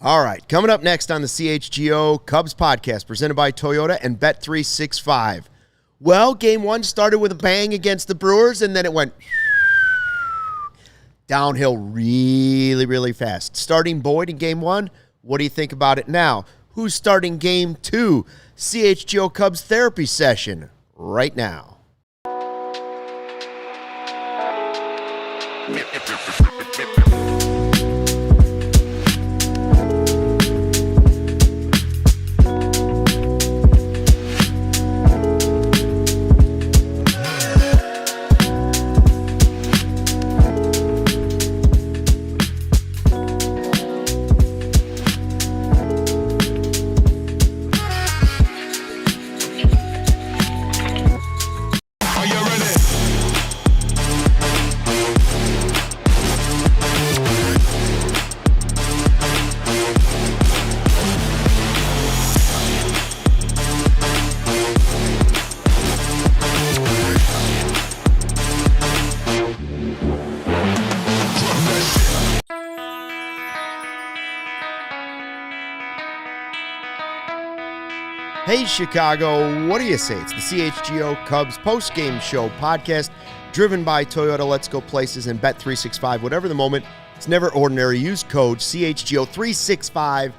All right, coming up next on the CHGO Cubs podcast, presented by Toyota and Bet365. Well, Game 1 started with a bang against the Brewers, and then it went downhill really, really fast. Starting Boyd in Game 1, what do you think about it now? Who's starting Game 2? CHGO Cubs therapy session right now. Hey, Chicago, what do you say? It's the CHGO Cubs post-game show podcast driven by Toyota, Let's Go Places, and Bet365. Whatever the moment, it's never ordinary. Use code CHGO365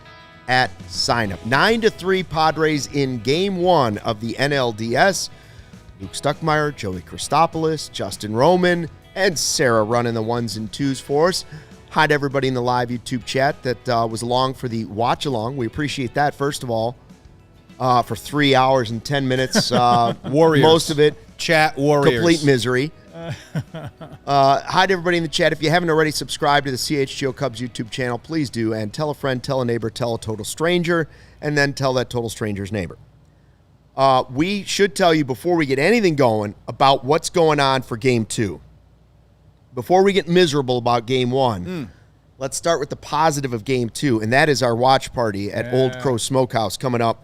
at sign-up. 9-3 Padres in Game 1 of the NLDS. Luke Stuckmeyer, Joey Christopoulos, Justin Roman, and Sarah running the ones and twos for us. Hi to everybody in the live YouTube chat that was along for the watch-along. We appreciate that, first of all. For 3 hours and 10 minutes. Warriors. Most of it. Chat warriors. Complete misery. Hi to everybody in the chat. If you haven't already subscribed to the CHGO Cubs YouTube channel, please do. And tell a friend, tell a neighbor, tell a total stranger, and then tell that total stranger's neighbor. We should tell you before we get anything going about what's going on for Game 2. Before we get miserable about Game 1, let's start with the positive of Game 2, and that is our watch party at Old Crow Smokehouse coming up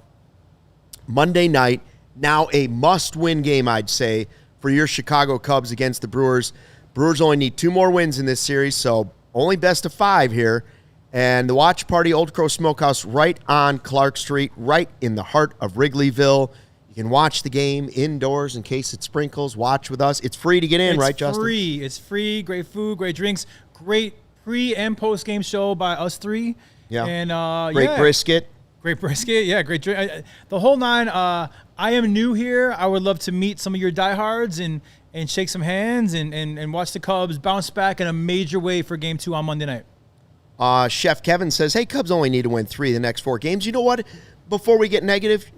Monday night. Now a must-win game, I'd say, for your Chicago Cubs against the Brewers. Brewers only need 2 more wins in this series, so only best of 5 here. And the watch party, Old Crow Smokehouse, right on Clark Street, right in the heart of Wrigleyville. You can watch the game indoors in case it sprinkles. Watch with us. It's free to get in, right, Justin? It's free. Great food, great drinks, great pre- and post-game show by us 3. Yeah. And great brisket. Great brisket, yeah, great drink. The whole 9. I am new here. I would love to meet some of your diehards and shake some hands and watch the Cubs bounce back in a major way for Game 2 on Monday night. Chef Kevin says, hey, Cubs only need to win 3 the next 4 games. You know what? Before we get negative,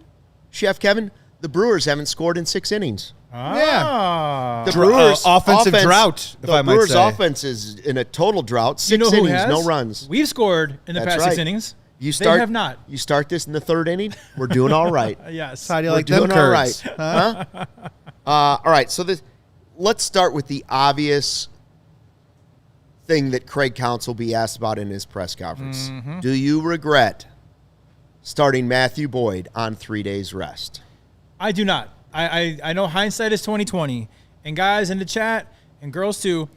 Chef Kevin, the Brewers haven't scored in 6 innings. Yeah. The Brewers' offensive drought, if I might say. The Brewers' offense is in a total drought. 6 innings, no runs. We've scored in the past 6 innings. They have not. You start this in the 3rd inning, we're doing all right. Yes. How do you we're like them doing all curds? right. Huh? All right, so let's start with the obvious thing that Craig Counsell will be asked about in his press conference. Mm-hmm. Do you regret starting Matthew Boyd on 3 days rest? I do not. I know hindsight is 20/20. And guys in the chat and girls too,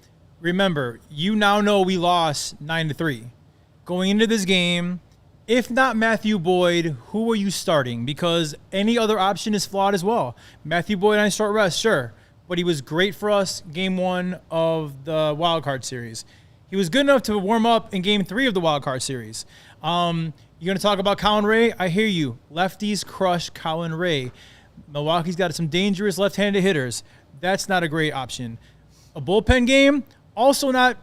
remember, you now know we lost 9-3. Going into this game, if not Matthew Boyd, who are you starting? Because any other option is flawed as well. Matthew Boyd on short rest, sure. But he was great for us Game 1 of the Wild Card Series. He was good enough to warm up in Game 3 of the Wild Card Series. You're going to talk about Colin Ray? I hear you. Lefties crush Colin Ray. Milwaukee's got some dangerous left-handed hitters. That's not a great option. A bullpen game, also not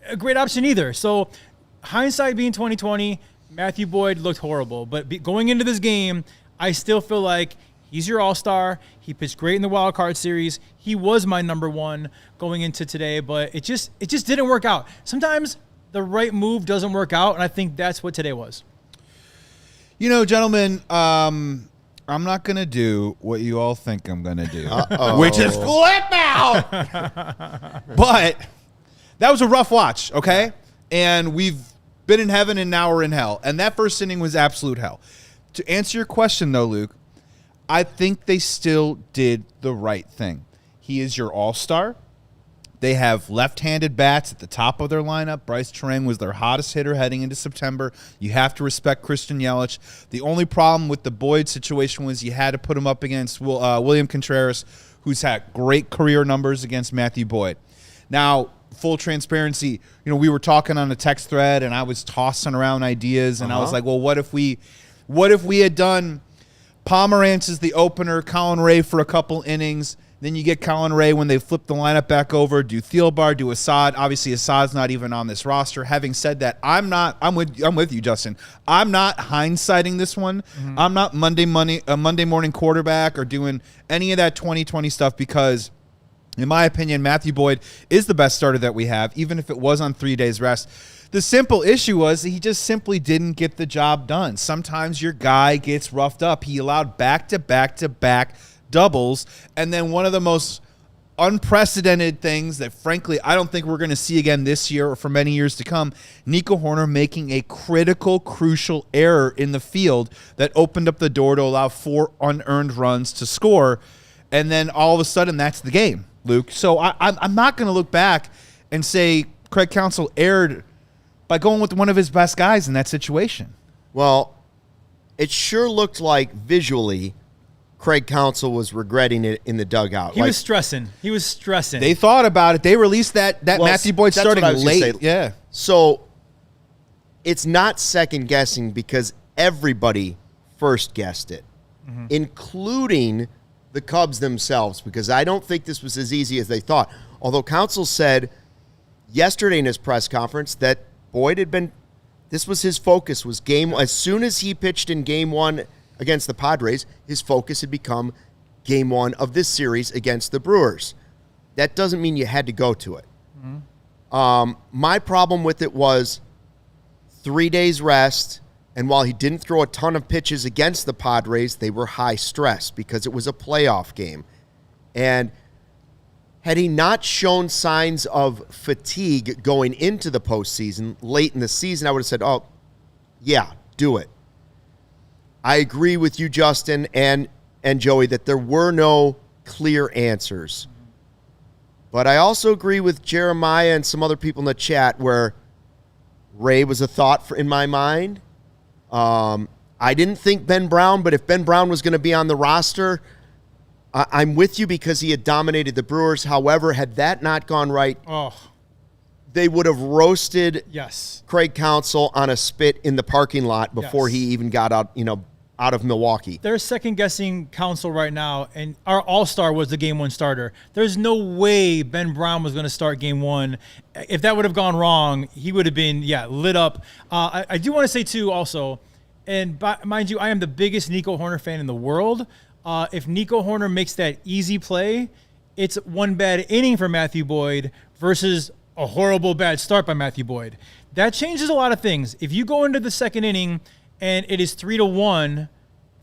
a great option either. So hindsight being 20/20, Matthew Boyd looked horrible. But going into this game, I still feel like he's your all-star. He pitched great in the Wild Card Series. He was my number 1 going into today, but it just didn't work out. Sometimes the right move doesn't work out, and I think that's what today was. You know, gentlemen, I'm not going to do what you all think I'm going to do, which is flip out. But that was a rough watch, okay? And we've been in heaven and now we're in hell. And that first inning was absolute hell. To answer your question, though, Luke, I think they still did the right thing. He is your all-star. They have left-handed bats at the top of their lineup. Bryce Terang was their hottest hitter heading into September. You have to respect Christian Yelich. The only problem with the Boyd situation was you had to put him up against William Contreras, who's had great career numbers against Matthew Boyd. Now, full transparency, we were talking on a text thread, and I was tossing around ideas, and I was like, well, what if we had done Pomerantz as the opener, Colin Ray for a couple innings, then you get Colin Ray when they flip the lineup back over, do Thielbar, do Assad. Obviously, Assad's not even on this roster. Having said that, I'm with you, Justin. I'm not hindsighting this one. Mm-hmm. I'm not Monday morning quarterback or doing any of that 2020 stuff because, in my opinion, Matthew Boyd is the best starter that we have, even if it was on 3 days rest. The simple issue was that he just simply didn't get the job done. Sometimes your guy gets roughed up. He allowed back-to-back-to-back doubles, and then one of the most unprecedented things that, frankly, I don't think we're going to see again this year or for many years to come, Nico Hoerner making a critical, crucial error in the field that opened up the door to allow 4 unearned runs to score, and then all of a sudden that's the game, Luke. So I'm not going to look back and say Craig Counsell erred by going with one of his best guys in that situation. Well, it sure looked like visually Craig Counsell was regretting it in the dugout. He was stressing. They thought about it. They released that Matthew Boyd starting late. Yeah. So it's not second guessing because everybody first guessed it, including the Cubs themselves, because I don't think this was as easy as they thought. Although Counsell said yesterday in his press conference that Boyd had been, this was his focus, was game. As soon as he pitched in game 1 against the Padres, his focus had become game 1 of this series against the Brewers. That doesn't mean you had to go to it. My problem with it was 3 days rest, and while he didn't throw a ton of pitches against the Padres, they were high stress because it was a playoff game. And had he not shown signs of fatigue going into the postseason, late in the season, I would have said, oh, yeah, do it. I agree with you, Justin, and Joey, that there were no clear answers. But I also agree with Jeremiah and some other people in the chat where Ray was a thought in my mind. I didn't think Ben Brown, but if Ben Brown was going to be on the roster, I'm with you because he had dominated the Brewers. However, had that not gone right, they would have roasted Craig Counsell on a spit in the parking lot before he even got out of Milwaukee. They're second-guessing Counsell right now, and our all-star was the Game 1 starter. There's no way Ben Brown was going to start Game 1. If that would have gone wrong, he would have been, lit up. I do want to say, too, also, and mind you, I am the biggest Nico Hoerner fan in the world. If Nico Hoerner makes that easy play, it's one bad inning for Matthew Boyd versus a horrible bad start by Matthew Boyd. That changes a lot of things. If you go into the second inning and it is 3-1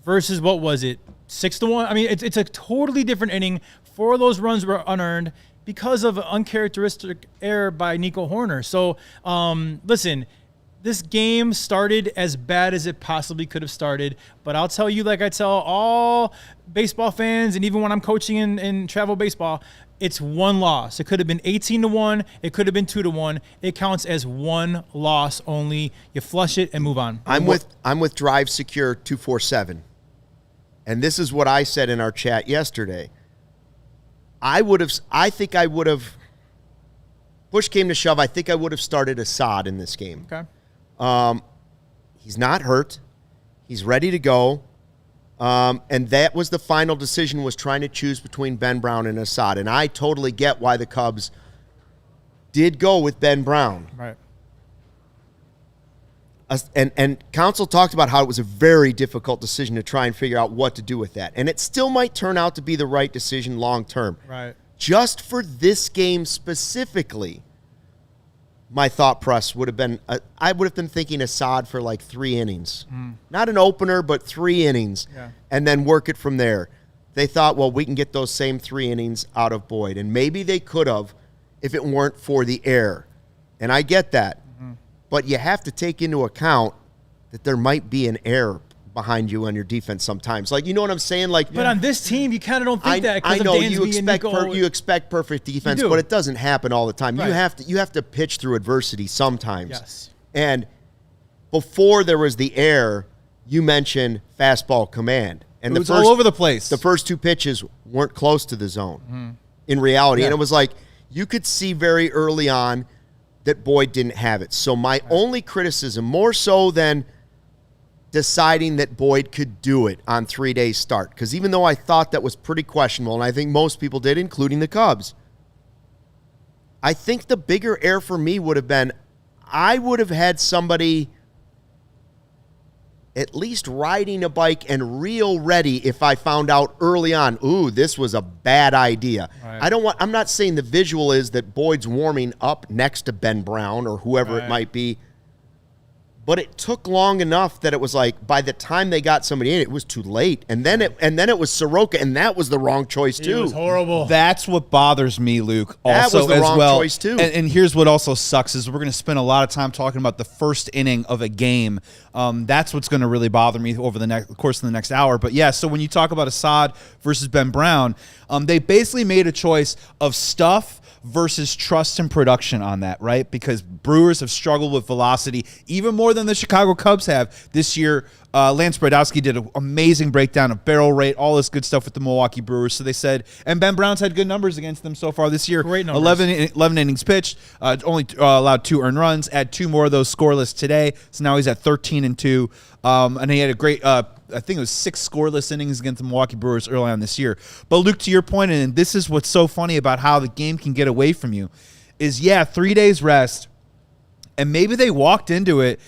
versus, what was it, 6-1? I mean, it's a totally different inning. 4 of those runs were unearned because of an uncharacteristic error by Nico Hoerner. So, listen, this game started as bad as it possibly could have started. But I'll tell you, like I tell all baseball fans, and even when I'm coaching in travel baseball, it's one loss. It could have been 18-1. It could have been 2-1. It counts as one loss only. You flush it and move on. I'm with Drive Secure 247, and this is what I said in our chat yesterday. I think I would have. Push came to shove. I think I would have started Assad in this game. Okay. He's not hurt. He's ready to go. And that was the final decision, was trying to choose between Ben Brown and Assad. And I totally get why the Cubs did go with Ben Brown. Right. And Counsell talked about how it was a very difficult decision to try and figure out what to do with that. And it still might turn out to be the right decision long term. Right. Just for this game specifically, my thought process would have been, I would have been thinking Assad for like 3 innings. Not an opener, but 3 innings, and then work it from there. They thought, well, we can get those same 3 innings out of Boyd. And maybe they could have if it weren't for the error. And I get that. But you have to take into account that there might be an error behind you on your defense sometimes. Like, you know what I'm saying? Like, but on this team, you kind of don't think that. I know you you expect perfect defense, but it doesn't happen all the time. Right. You have to pitch through adversity sometimes. Yes. And before there was the air, you mentioned fastball command, and it was all over the place. The first 2 pitches weren't close to the zone in reality, and it was like you could see very early on that Boyd didn't have it. So my only criticism, more so than deciding that Boyd could do it on 3-day start, because even though I thought that was pretty questionable, and I think most people did, including the Cubs, I think the bigger error for me would have been I would have had somebody at least riding a bike and real ready if I found out early on, ooh, this was a bad idea. Right. I'm not saying the visual is that Boyd's warming up next to Ben Brown or whoever it might be, but it took long enough that it was like by the time they got somebody in, it was too late. And then it was Soroka, and that was the wrong choice too. It was horrible. That's what bothers me, Luke. Also, that was the wrong choice too. And here's what also sucks is we're going to spend a lot of time talking about the first inning of a game. That's what's going to really bother me over the course of the next hour. But yeah, so when you talk about Assad versus Ben Brown, they basically made a choice of stuff versus trust and production on that, right? Because Brewers have struggled with velocity even more than the Chicago Cubs have this year. Lance Bradowski did an amazing breakdown of barrel rate, all this good stuff with the Milwaukee Brewers. So they said, and Ben Brown's had good numbers against them so far this year. Great numbers. 11 innings pitched, only allowed 2 earned runs, add 2 more of those scoreless today. So now he's at 13-2. And he had a great, I think it was 6 scoreless innings against the Milwaukee Brewers early on this year. But Luke, to your point, and this is what's so funny about how the game can get away from you, is 3 days rest, and maybe they walked into it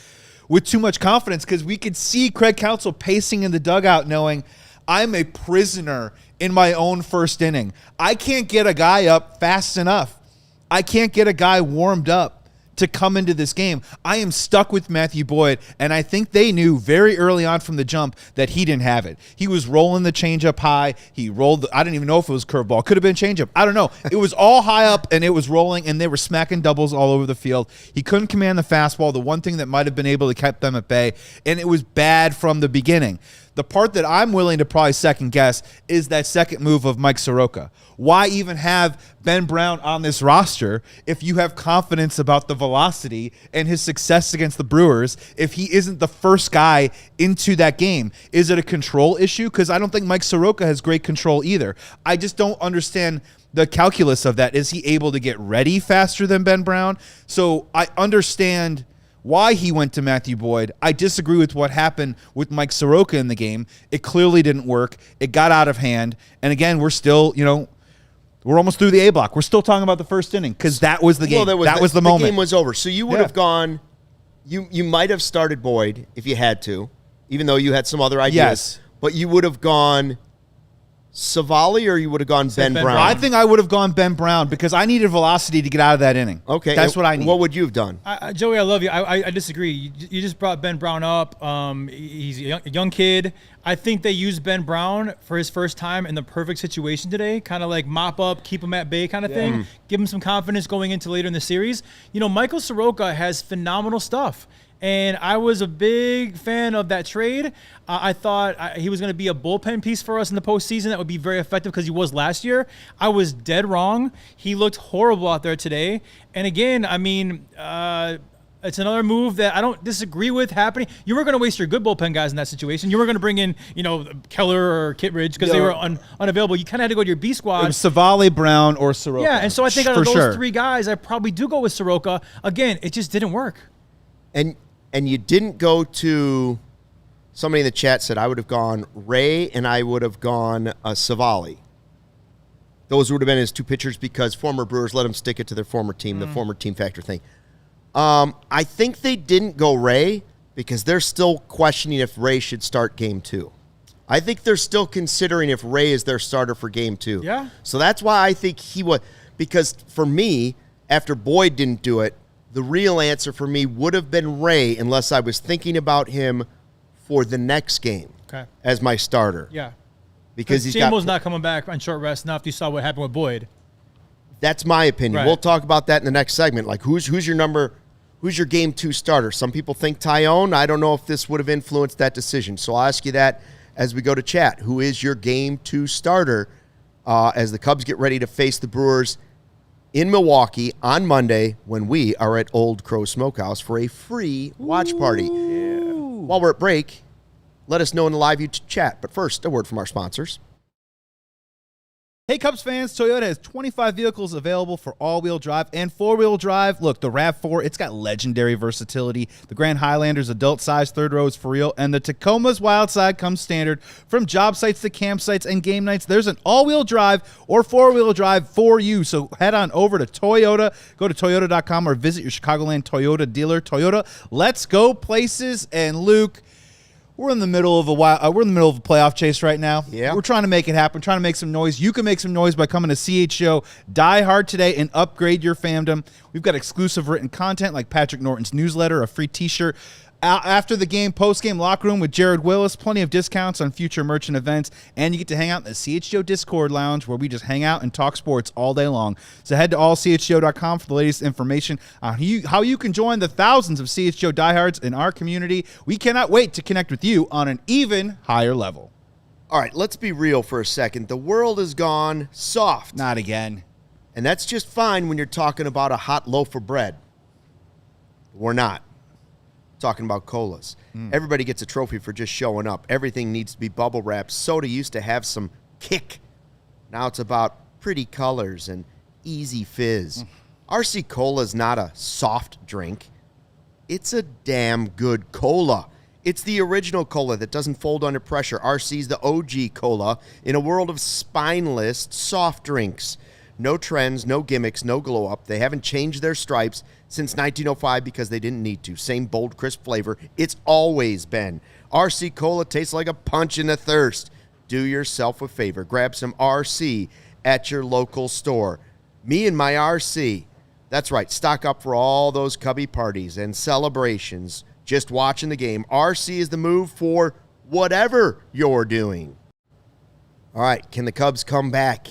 with too much confidence because we could see Craig Counsell pacing in the dugout knowing I'm a prisoner in my own first inning. I can't get a guy up fast enough. I can't get a guy warmed up to come into this game. I am stuck with Matthew Boyd, and I think they knew very early on from the jump that he didn't have it. He was rolling the changeup high. He rolled, I didn't even know if it was curveball. Could have been changeup. I don't know. It was all high up, and it was rolling, and they were smacking doubles all over the field. He couldn't command the fastball, the one thing that might have been able to keep them at bay, and it was bad from the beginning. The part that I'm willing to probably second guess is that second move of Mike Soroka. Why even have Ben Brown on this roster if you have confidence about the velocity and his success against the Brewers if he isn't the first guy into that game? Is it a control issue? Because I don't think Mike Soroka has great control either. I just don't understand the calculus of that. Is he able to get ready faster than Ben Brown? So I understand why he went to Matthew Boyd. I disagree with what happened with Mike Soroka in the game. It clearly didn't work. It got out of hand. And again, we're still, we're almost through the A block. We're still talking about the first inning because that was the game. Well, that was the moment. The game was over. So you would have gone, you might have started Boyd if you had to, even though you had some other ideas. Yes. But you would have gone Savali or you would have gone Ben Brown? I think I would have gone Ben Brown because I needed velocity to get out of that inning. Okay. That's what I need. What would you have done? Joey, I love you. I disagree. You just brought Ben Brown up. He's a young kid. I think they used Ben Brown for his first time in the perfect situation today, kind of like mop up, keep him at bay kind of thing, give him some confidence going into later in the series. Michael Soroka has phenomenal stuff. And I was a big fan of that trade. I thought he was going to be a bullpen piece for us in the postseason that would be very effective because he was last year. I was dead wrong. He looked horrible out there today. And again, it's another move that I don't disagree with happening. You were going to waste your good bullpen guys in that situation. You were going to bring in, Keller or Kittredge because they were unavailable. You kind of had to go to your B squad. It was Savali, Brown, or Soroka. Yeah, and so I think out of those 3 guys, I probably do go with Soroka. Again, it just didn't work. And you didn't go to somebody in the chat said I would have gone Ray and I would have gone Savali. Those would have been his 2 pitchers because former Brewers let him stick it to their former team, the former team factor thing. I think they didn't go Ray because they're still questioning if Ray should start game 2. I think they're still considering if Ray is their starter for game 2. Yeah. So that's why I think he would, because for me, after Boyd didn't do it, the real answer for me would have been Ray unless I was thinking about him for the next game as my starter. Yeah. Because he's not coming back on short rest now after you saw what happened with Boyd. That's my opinion. Right. We'll talk about that in the next segment. Like who's your number Who's your game 2 starter? Some people think Tyone. I don't know if this would have influenced that decision. So I'll ask you that as we go to chat. Who is your game 2 starter as the Cubs get ready to face the Brewers in Milwaukee on Monday when we are at Old Crow Smokehouse for a free watch party? Yeah. While we're at break, let us know in the live YouTube chat. But first, a word from our sponsors. Hey, Cubs fans, Toyota has 25 vehicles available for all-wheel drive and four-wheel drive. Look, the RAV4, it's got legendary versatility. The Grand Highlander's adult-size third row is for real, and the Tacoma's Wild Side comes standard. From job sites to campsites and game nights, there's an all-wheel drive or four-wheel drive for you. So head on over to Toyota. Go to Toyota.com or visit your Chicagoland Toyota dealer. Toyota, let's go places. And Luke, we're in the middle of a playoff chase right now. Yeah. We're trying to make it happen, trying to make some noise. You can make some noise by coming to CHGO Die Hard today and upgrade your fandom. We've got exclusive written content like Patrick Norton's newsletter, a free t-shirt, after the game, post-game locker room with Jared Wyllys, plenty of discounts on future merchant events, and you get to hang out in the CHGO Discord Lounge where we just hang out and talk sports all day long. So head to allchgo.com for the latest information on how you can join the thousands of CHGO diehards in our community. We cannot wait to connect with you on an even higher level. All right, let's be real for a second. The world has gone soft. Not again. And that's just fine when you're talking about a hot loaf of bread. We're not. Talking about colas. Everybody gets a trophy for just showing up. Everything needs to be bubble wrapped. Soda used to have some kick. Now it's about pretty colors and easy fizz. RC Cola is not a soft drink. It's a damn good cola. It's the original cola that doesn't fold under pressure. RC's the OG cola in a world of spineless soft drinks. No trends, no gimmicks, no glow up. They haven't changed their stripes since 1905 because they didn't need to. Same bold, crisp flavor. It's always been. RC Cola tastes like a punch in the thirst. Do yourself a favor. Grab some RC at your local store. Me and my RC. That's right. Stock up for all those Cubby parties and celebrations. Just watching the game. RC is the move for whatever you're doing. All right. Can the Cubs come back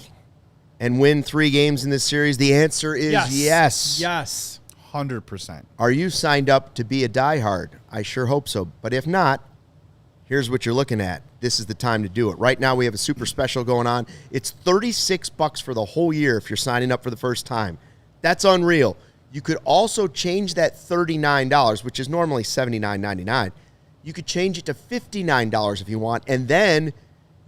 and win 3 games in this series? The answer is yes. Yes. 100%. Are you signed up to be a diehard? I sure hope so. But if not, here's what you're looking at. This is the time to do it. Right now we have a super special going on. It's $36 for the whole year if you're signing up for the first time. That's unreal. You could also change that $39, which is normally $79.99. You could change it to $59 if you want, and then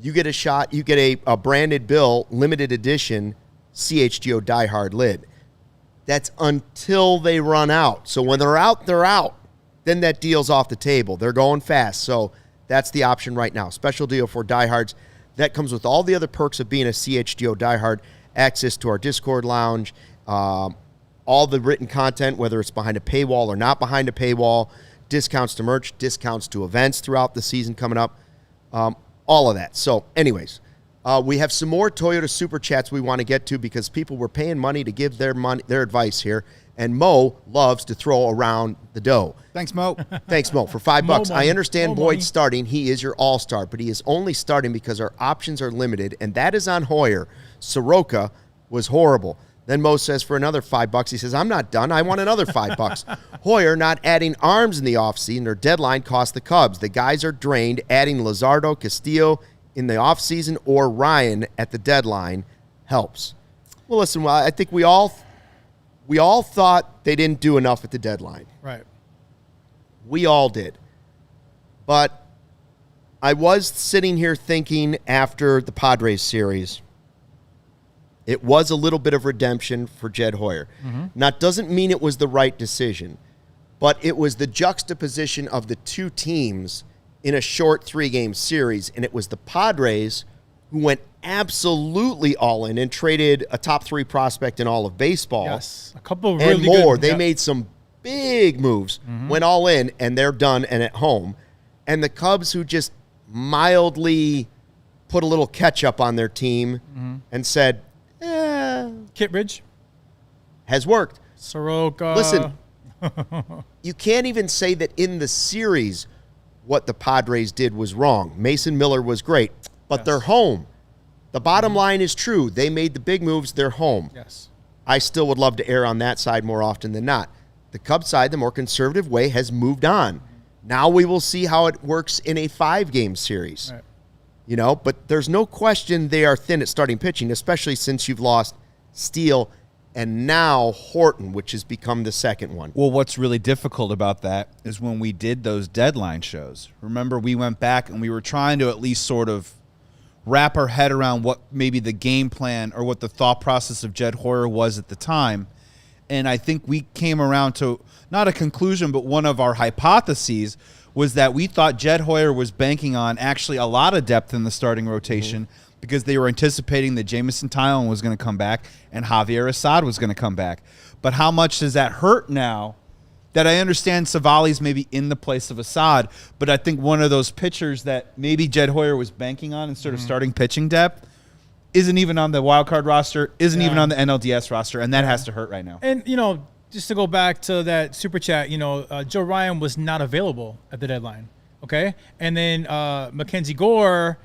you get a shot. You get a branded bill, limited edition CHGO Die Hard lid. That's until they run out. So when they're out, they're out. Then that deal's off the table. They're going fast. So that's the option right now. Special deal for diehards. That comes with all the other perks of being a CHGO diehard. Access to our Discord lounge, all the written content, whether it's behind a paywall or not behind a paywall, discounts to merch, discounts to events throughout the season coming up. All of that. So anyways, we have some more Toyota Super Chats we want to get to because people were paying money to give their advice here, and Mo loves to throw around the dough. Thanks, Mo. Thanks, Mo. For $5, money. I understand Mo Boyd's money. starting. He is your all-star, but he is only starting because our options are limited, and that is on Hoyer. Soroka was horrible. Then Mo says for another $5, he says, I'm not done. I want another $5. Hoyer not adding arms in the offseason. Their deadline cost the Cubs. The guys are drained. Adding Luzardo, Castillo in the offseason or Ryan at the deadline helps. Well, listen, I think we all thought they didn't do enough at the deadline. Right. We all did. But I was sitting here thinking after the Padres series, it was a little bit of redemption for Jed Hoyer. Now, it doesn't mean it was the right decision, but it was the juxtaposition of the two teams in a short 3-game series, and it was the Padres who went absolutely all in and traded a top 3 prospect in all of baseball. Yes. A couple of And really more. good. They made some big moves, went all in, and they're done and at home. And the Cubs, who just mildly put a little ketchup on their team and said, Kittredge, has worked. Soroka. Listen, you can't even say that in the series what the Padres did was wrong. Mason Miller was great, but they're home. The bottom line is true. They made the big moves. They're home. Yes. I still would love to err on that side more often than not. The Cubs side, the more conservative way, has moved on. Now we will see how it works in a 5-game series. Right. You know, but there's no question they are thin at starting pitching, especially since you've lost Steele and now Horton, which has become the second one. Well, what's really difficult about that is when we did those deadline shows. Remember, we went back and we were trying to at least sort of wrap our head around what maybe the game plan or what the thought process of Jed Hoyer was at the time. And I think we came around to not a conclusion, but one of our hypotheses was that we thought Jed Hoyer was banking on actually a lot of depth in the starting rotation because they were anticipating that Jamison Tyone was going to come back and Javier Assad was going to come back. But how much does that hurt now that I understand Savali's maybe in the place of Assad, but I think one of those pitchers that maybe Jed Hoyer was banking on instead of starting pitching depth isn't even on the wild card roster, isn't even on the NLDS roster, and that has to hurt right now. And, you know, just to go back to that super chat, you know, Joe Ryan was not available at the deadline, okay? And then Mackenzie Gore,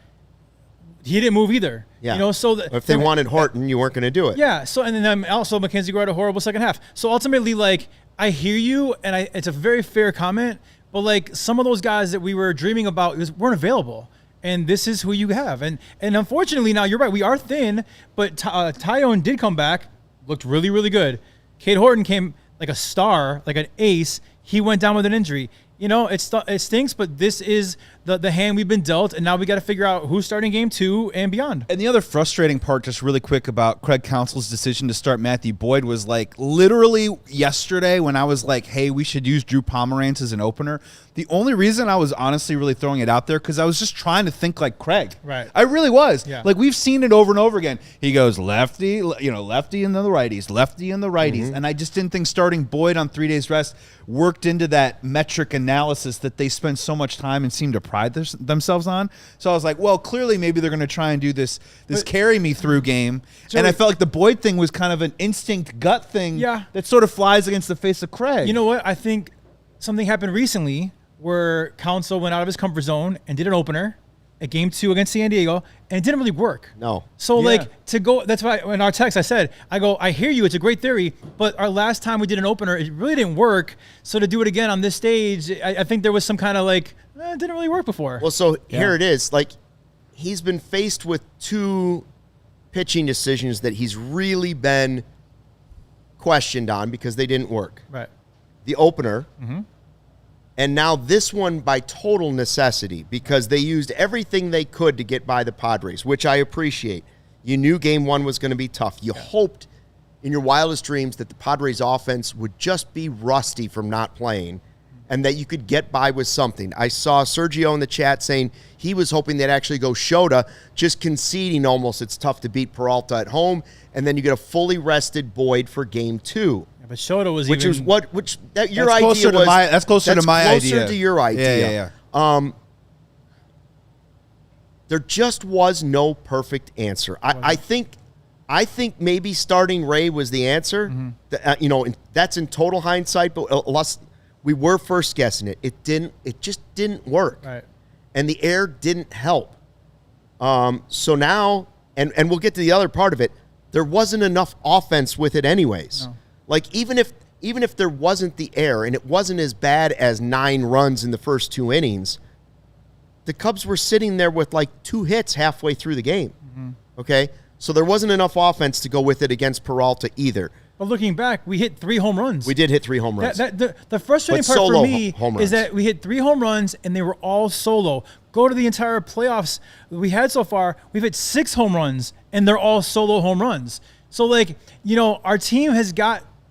he didn't move either. Yeah. You know, so if they wanted Horton, you weren't going to do it. Yeah. So, and then also Mackenzie Gore had a horrible second half. So ultimately, like, I hear you, and it's a very fair comment, but like some of those guys that we were dreaming about weren't available. And this is who you have. And unfortunately now, you're right, we are thin, but Tyone did come back, looked really, really good. Cade Horton came like a star, like an ace. He went down with an injury. You know, it stinks, but this is the hand we've been dealt, and now we got to figure out who's starting game 2 and beyond. And the other frustrating part, just really quick, about Craig Counsell's decision to start Matthew Boyd was like literally yesterday when I was like, hey, we should use Drew Pomeranz as an opener. The only reason I was honestly really throwing it out there because I was just trying to think like Craig. Right. I really was. Yeah. Like we've seen it over and over again. He goes lefty, lefty and then the righties, lefty and the righties. And I just didn't think starting Boyd on 3 days rest worked into that metric analysis that they spend so much time and seem to pride themselves on. So I was like, well, clearly maybe they're going to try and do this carry me through game. And I felt like the Boyd thing was kind of an instinct gut thing that sort of flies against the face of Craig. You know what? I think something happened recently where Counsell went out of his comfort zone and did an opener at game 2 against San Diego, and it didn't really work. No. So, to go – that's why in our text I said, I hear you, it's a great theory, but our last time we did an opener, it really didn't work. So to do it again on this stage, I think there was some kind of it didn't really work before. Well, so here it is. Like, he's been faced with 2 pitching decisions that he's really been questioned on because they didn't work. Right. The opener – and now this one by total necessity because they used everything they could to get by the Padres, which I appreciate. You knew game 1 was going to be tough. You hoped in your wildest dreams that the Padres offense would just be rusty from not playing and that you could get by with something. I saw Sergio in the chat saying he was hoping they'd actually go Shota, just conceding almost it's tough to beat Peralta at home, and then you get a fully rested Boyd for game 2. But Shota was your idea was. That's closer to my idea. Closer to your idea. Yeah. There just was no perfect answer. I think maybe starting Ray was the answer. That's in total hindsight, but we were first guessing it. It just didn't work. Right. And the air didn't help. So now, and we'll get to the other part of it, there wasn't enough offense with it anyways. No. Like, even if there wasn't the air and it wasn't as bad as 9 runs in the first 2 innings, the Cubs were sitting there with like 2 hits halfway through the game. Okay? So there wasn't enough offense to go with it against Peralta either. But looking back, we hit 3 home runs. We did hit 3 home runs. The frustrating part for me is that we hit 3 home runs and they were all solo. Go to the entire playoffs we had so far, we've hit 6 home runs and they're all solo home runs. So, our team has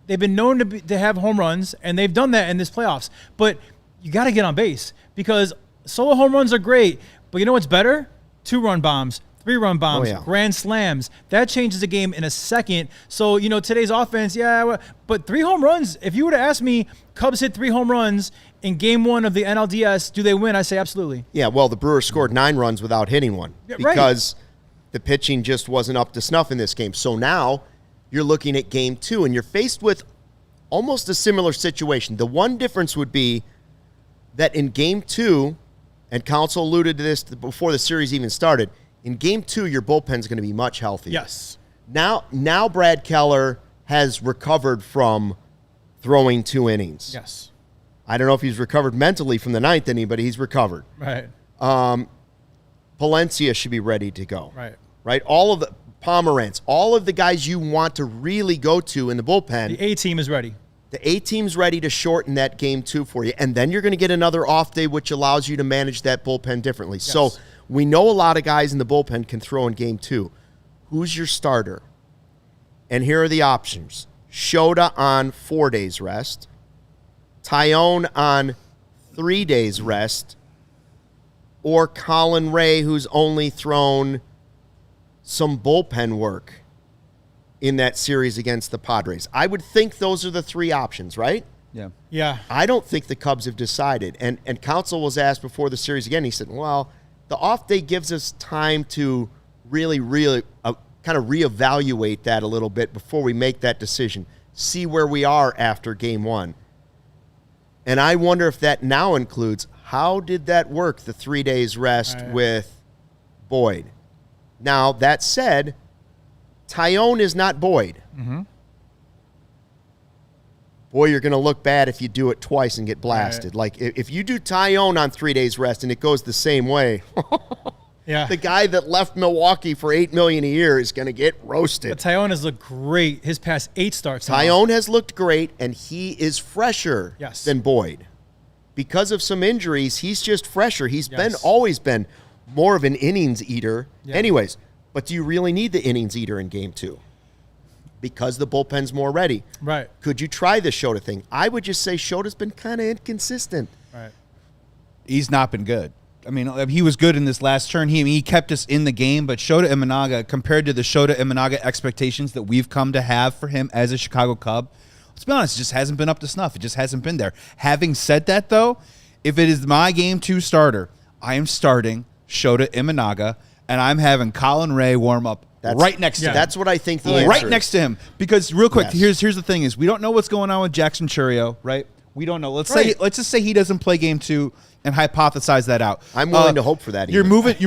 they've been known to have home runs, and they've done that in this playoffs. But you got to get on base because solo home runs are great. But you know what's better? 2-run bombs, 3-run bombs, grand slams. That changes the game in a second. So, today's offense, but 3 home runs, if you were to ask me, Cubs hit 3 home runs in game 1 of the NLDS, do they win? I say absolutely. Yeah, well, the Brewers scored 9 runs without hitting one because the pitching just wasn't up to snuff in this game. So now you're looking at game 2, and you're faced with almost a similar situation. The one difference would be that in game 2, and Counsell alluded to this before the series even started, in game 2, your bullpen's going to be much healthier. Yes. Now Brad Keller has recovered from throwing 2 innings. Yes. I don't know if he's recovered mentally from the 9th inning, but he's recovered. Right. Palencia should be ready to go. Right. All of the Pomerantz, all of the guys you want to really go to in the bullpen. The A team is ready. The A team's ready to shorten that game 2 for you. And then you're going to get another off day, which allows you to manage that bullpen differently. Yes. So we know a lot of guys in the bullpen can throw in game 2. Who's your starter? And here are the options. Shota on 4 days rest. Tyone on 3 days rest. Or Colin Ray, who's only thrown some bullpen work in that series against the Padres. I would think those are the 3 options, right? Yeah. I don't think the Cubs have decided. And Counsell was asked before the series again. He said, well, the off day gives us time to really kind of reevaluate that a little bit before we make that decision, see where we are after game 1. And I wonder if that now includes, how did that work, the 3 days rest with Boyd? Now, that said, Tyone is not Boyd. Mm-hmm. Boy, you're going to look bad if you do it twice and get blasted. Right. Like, if you do Tyone on 3 days rest and it goes the same way, the guy that left Milwaukee for $8 million a year is going to get roasted. But Tyone has looked great his past 8 starts. Tyone has looked great, and he is fresher than Boyd. Because of some injuries, he's just fresher. He's always been more of an innings eater. Yeah. Anyways, but do you really need the innings eater in game 2? Because the bullpen's more ready. Right. Could you try the Shota thing? I would just say Shota's been kind of inconsistent. Right. He's not been good. I mean, he was good in this last turn. He kept us in the game, but Shota Imanaga, compared to the Shota Imanaga expectations that we've come to have for him as a Chicago Cub, let's be honest, it just hasn't been up to snuff. It just hasn't been there. Having said that, though, if it is my game 2 starter, I am starting Shota Imanaga, and I'm having Colin Ray warm up right next to him. That's what I think the answer right is. next to him. Because real quick, here's the thing is we don't know what's going on with Jackson Chourio, right? We don't know. Let's just say he doesn't play game 2 and hypothesize that out. I'm willing to hope for that. You're moving but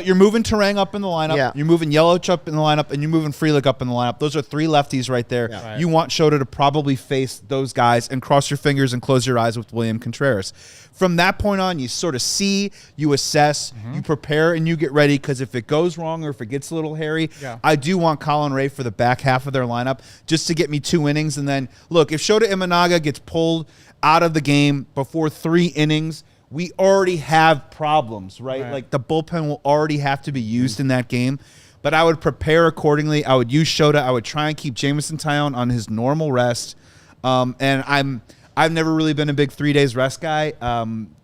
you're moving Terang up in the lineup. Yeah. You're moving Yelich up in the lineup, and you're moving Frelick up in the lineup. Those are 3 lefties right there. Yeah. Right. You want Shota to probably face those guys and cross your fingers and close your eyes with William Contreras. From that point on, you sort of see, you assess, you prepare, and you get ready, because if it goes wrong or if it gets a little hairy, I do want Colin Ray for the back half of their lineup just to get me 2 innings. And then, look, if Shota Imanaga gets pulled out of the game before 3 innings, we already have problems, right? Like the bullpen will already have to be used in that game. But I would prepare accordingly. I would use Shota. I would try and keep Jameson Tyone on his normal rest. And I've never really been a big 3 days rest guy.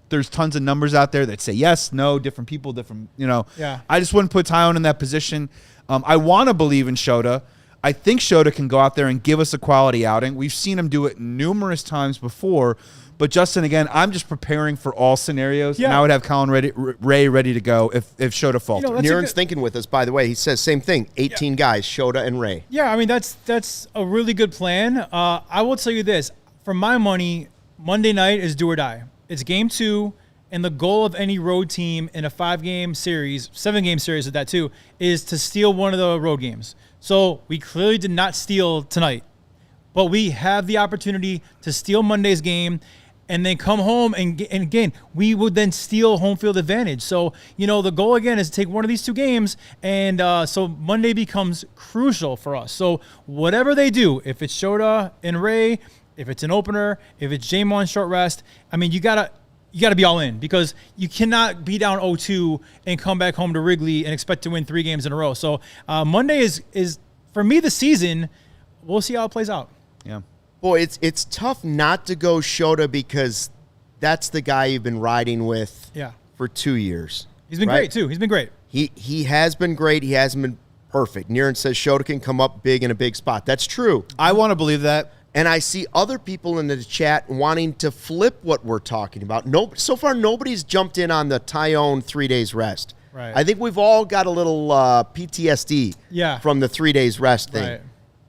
There's tons of numbers out there that say yes, no, different people, different, Yeah. I just wouldn't put Tyone in that position. I want to believe in Shota. I think Shota can go out there and give us a quality outing. We've seen him do it numerous times before. But Justin, again, I'm just preparing for all scenarios, and I would have Colin Ray ready to go if Shota faltered. Niren's thinking with us, by the way. He says same thing, 18 guys, Shota and Ray. Yeah, I mean, that's a really good plan. I will tell you this. For my money, Monday night is do or die. It's game 2, and the goal of any road team in a 5-game series, 7-game series at that too, is to steal one of the road games. So we clearly did not steal tonight, but we have the opportunity to steal Monday's game and then come home and again, we would then steal home field advantage. So, the goal again is to take one of these 2 games, and so Monday becomes crucial for us. So whatever they do, if it's Shota and Ray, if it's an opener, if it's Jamon short rest, I mean, you gotta be all in, because you cannot be down 0-2 and come back home to Wrigley and expect to win 3 games in a row. So Monday is for me the season. We'll see how it plays out. Yeah. Boy, it's tough not to go Shota, because that's the guy you've been riding with for 2 years. He's been great, too. He's been great. He has been great. He hasn't been perfect. Niren says Shota can come up big in a big spot. That's true. I want to believe that. And I see other people in the chat wanting to flip what we're talking about. So far, nobody's jumped in on the Tyone 3 days rest. Right. I think we've all got a little PTSD from the 3 days rest thing. Right.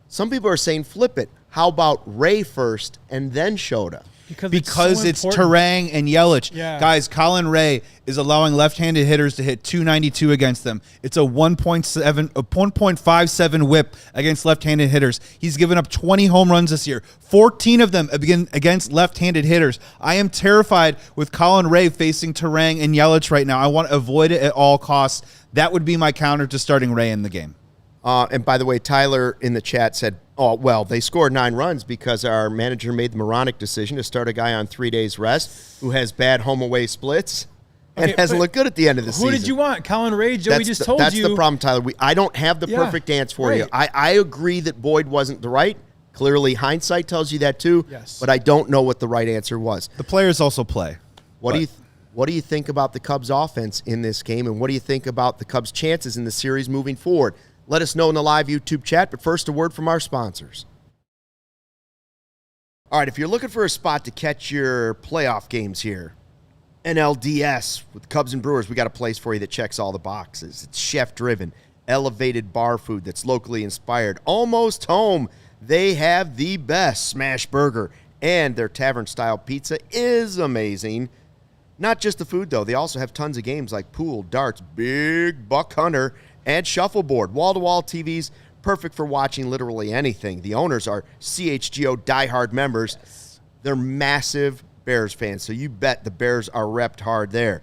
Some people are saying flip it. How about Ray first and then Shota? Because so it's important. Turang and Yelich. Yeah. Guys, Colin Ray is allowing left-handed hitters to hit 292 against them. It's a 1.57 whip against left-handed hitters. He's given up 20 home runs this year, 14 of them against left-handed hitters. I am terrified with Colin Ray facing Turang and Yelich right now. I want to avoid it at all costs. That would be my counter to starting Ray in the game. And by the way, Tyler in the chat said, oh, well, they scored 9 runs because our manager made the moronic decision to start a guy on 3 days rest who has bad home-away splits and hasn't looked good at the end of the season. Who did you want? Colin Ray? Joey just told you. That's the problem, Tyler. I don't have the perfect answer for you. I agree that Boyd wasn't the right. Clearly, hindsight tells you that too. Yes. But I don't know what the right answer was. The players also play. What do you think about the Cubs' offense in this game, and what do you think about the Cubs' chances in the series moving forward? Let us know in the live YouTube chat, but first a word from our sponsors. All right, if you're looking for a spot to catch your playoff games here, NLDS with Cubs and Brewers, we got a place for you that checks all the boxes. It's chef-driven, elevated bar food that's locally inspired, almost home. They have the best smash burger, and their tavern-style pizza is amazing. Not just the food, though. They also have tons of games like pool, darts, big buck hunter, and shuffleboard. Wall-to-wall TVs, perfect for watching literally anything. The owners are CHGO diehard members. Yes. They're massive Bears fans, so you bet the Bears are repped hard there.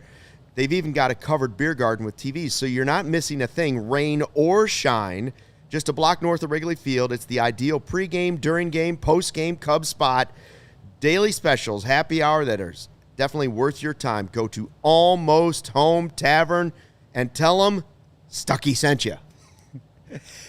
They've even got a covered beer garden with TVs, so you're not missing a thing, rain or shine. Just a block north of Wrigley Field. It's the ideal pregame, during game, post-game Cubs spot. Daily specials, happy hour that is definitely worth your time. Go to Almost Home Tavern and tell them Stucky sent you.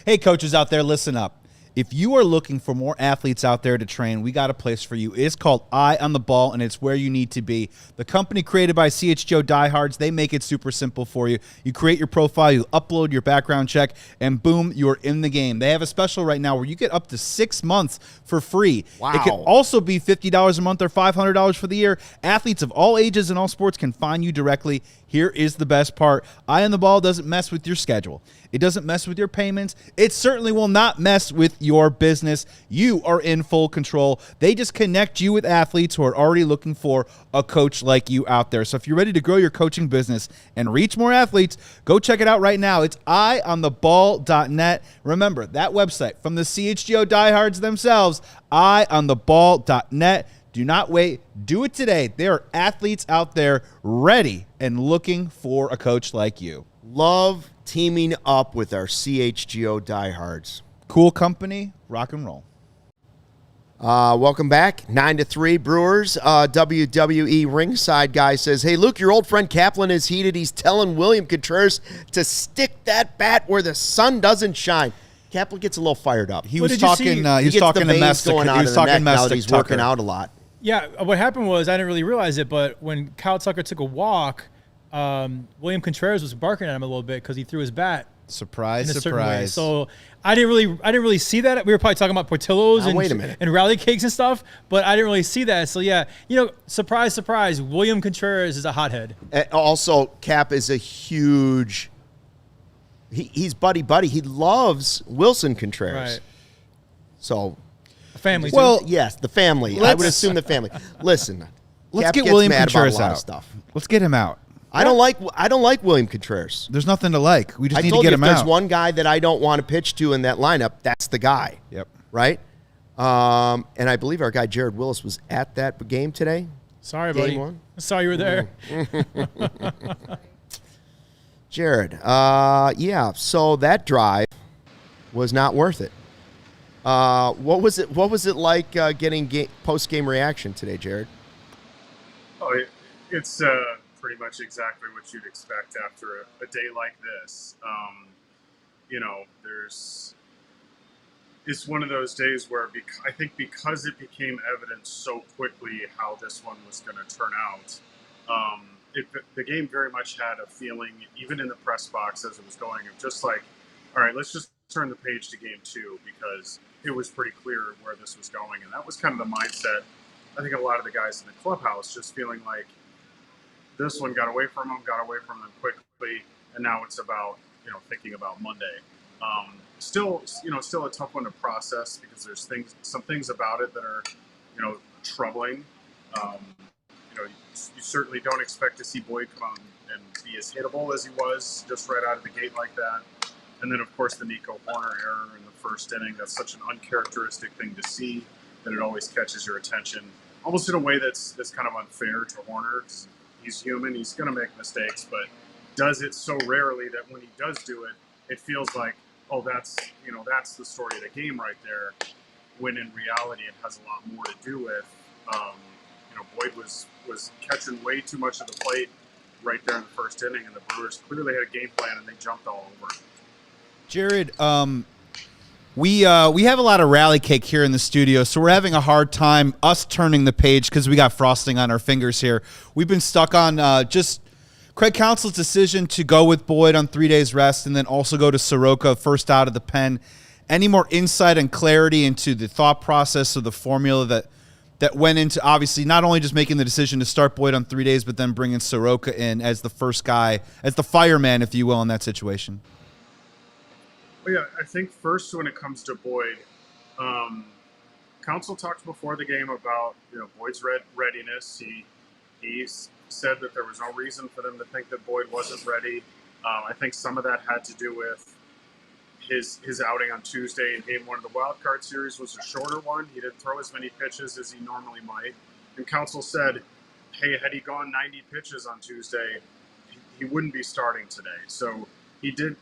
Hey, coaches out there, listen up. If you are looking for more athletes out there to train, we got a place for you. It's called Eye on the Ball, and it's where you need to be. The company created by CHGO diehards, they make it super simple for you. You create your profile, you upload your background check, and boom, you're in the game. They have a special right now where you get up to 6 months for free. Wow. It can also be $50 a month or $500 for the year. Athletes of all ages and all sports can find you directly. Here is the best part. Eye on the Ball doesn't mess with your schedule. It doesn't mess with your payments. It certainly will not mess with your business. You are in full control. They just connect you with athletes who are already looking for a coach like you out there. So if you're ready to grow your coaching business and reach more athletes, go check it out right now. It's eyeontheball.net. Remember, that website from the CHGO diehards themselves, eyeontheball.net. Do not wait. Do it today. There are athletes out there ready and looking for a coach like you. Love teaming up with our CHGO diehards. Cool company, rock and roll. Welcome back. 9-3 Brewers. WWE ringside guy says, hey, Luke, your old friend Kaplan is heated. He's telling William Contreras to stick that bat where the sun doesn't shine. Kaplan gets a little fired up. He was talking domestic. Going out he was talking domestic. He's working out a lot. Yeah, what happened was, I didn't really realize it, but when Kyle Tucker took a walk, William Contreras was barking at him a little bit because he threw his bat. Surprise, in a certain way. surprise. So I didn't really see that. We were probably talking about Portillo's and rally cakes and stuff, but I didn't really see that. So yeah, surprise, surprise, William Contreras is a hothead. Also, Cap is a huge. He's buddy. He loves Wilson Contreras. Right. So. Family. Well, yes, the family. I would assume the family. Listen, let's Cap get gets William mad Contreras about a lot out. of stuff. Let's get him out. I don't like William Contreras. There's nothing to like. We just need to told get you him if out. there's one guy that I don't want to pitch to in that lineup, that's the guy. Yep. Right? And I believe our guy Jared Willis was at that game today. Sorry, Game buddy. one. I saw you were there. Jared, yeah. So that drive was not worth it. What was it like getting post-game reaction today, Jared? Oh, it's pretty much exactly what you'd expect after a day like this. It's one of those days where I think because it became evident so quickly how this one was going to turn out, the game very much had a feeling, even in the press box as it was going, of just like, all right, let's just turn the page to game 2 because it was pretty clear where this was going. And that was kind of the mindset, I think, a lot of the guys in the clubhouse, just feeling like this one got away from them quickly, and now it's about, thinking about Monday. Still a tough one to process because there's some things about it that are, troubling. You certainly don't expect to see Boyd come out and be as hittable as he was just right out of the gate like that. And then, of course, the Nico Hoerner error in the first inning. That's such an uncharacteristic thing to see that it always catches your attention, almost in a way that's kind of unfair to Hoerner, because he's human. He's going to make mistakes, but does it so rarely that when he does do it, it feels like, oh, that's the story of the game right there, when in reality it has a lot more to do with, Boyd was catching way too much of the plate right there in the first inning, and the Brewers clearly had a game plan, and they jumped all over it. Jared, we have a lot of rally cake here in the studio, so we're having a hard time us turning the page because we got frosting on our fingers here. We've been stuck on just Craig Counsell's decision to go with Boyd on 3 days rest and then also go to Soroka first out of the pen. Any more insight and clarity into the thought process of the formula that went into obviously not only just making the decision to start Boyd on 3 days, but then bringing Soroka in as the first guy, as the fireman, if you will, in that situation? Well, yeah, I think first when it comes to Boyd, Counsell talked before the game about Boyd's readiness. He said that there was no reason for them to think that Boyd wasn't ready. I think some of that had to do with his outing on Tuesday in Game 1 of the Wild Card Series was a shorter one. He didn't throw as many pitches as he normally might. And Counsell said, hey, had he gone 90 pitches on Tuesday, he wouldn't be starting today. So he did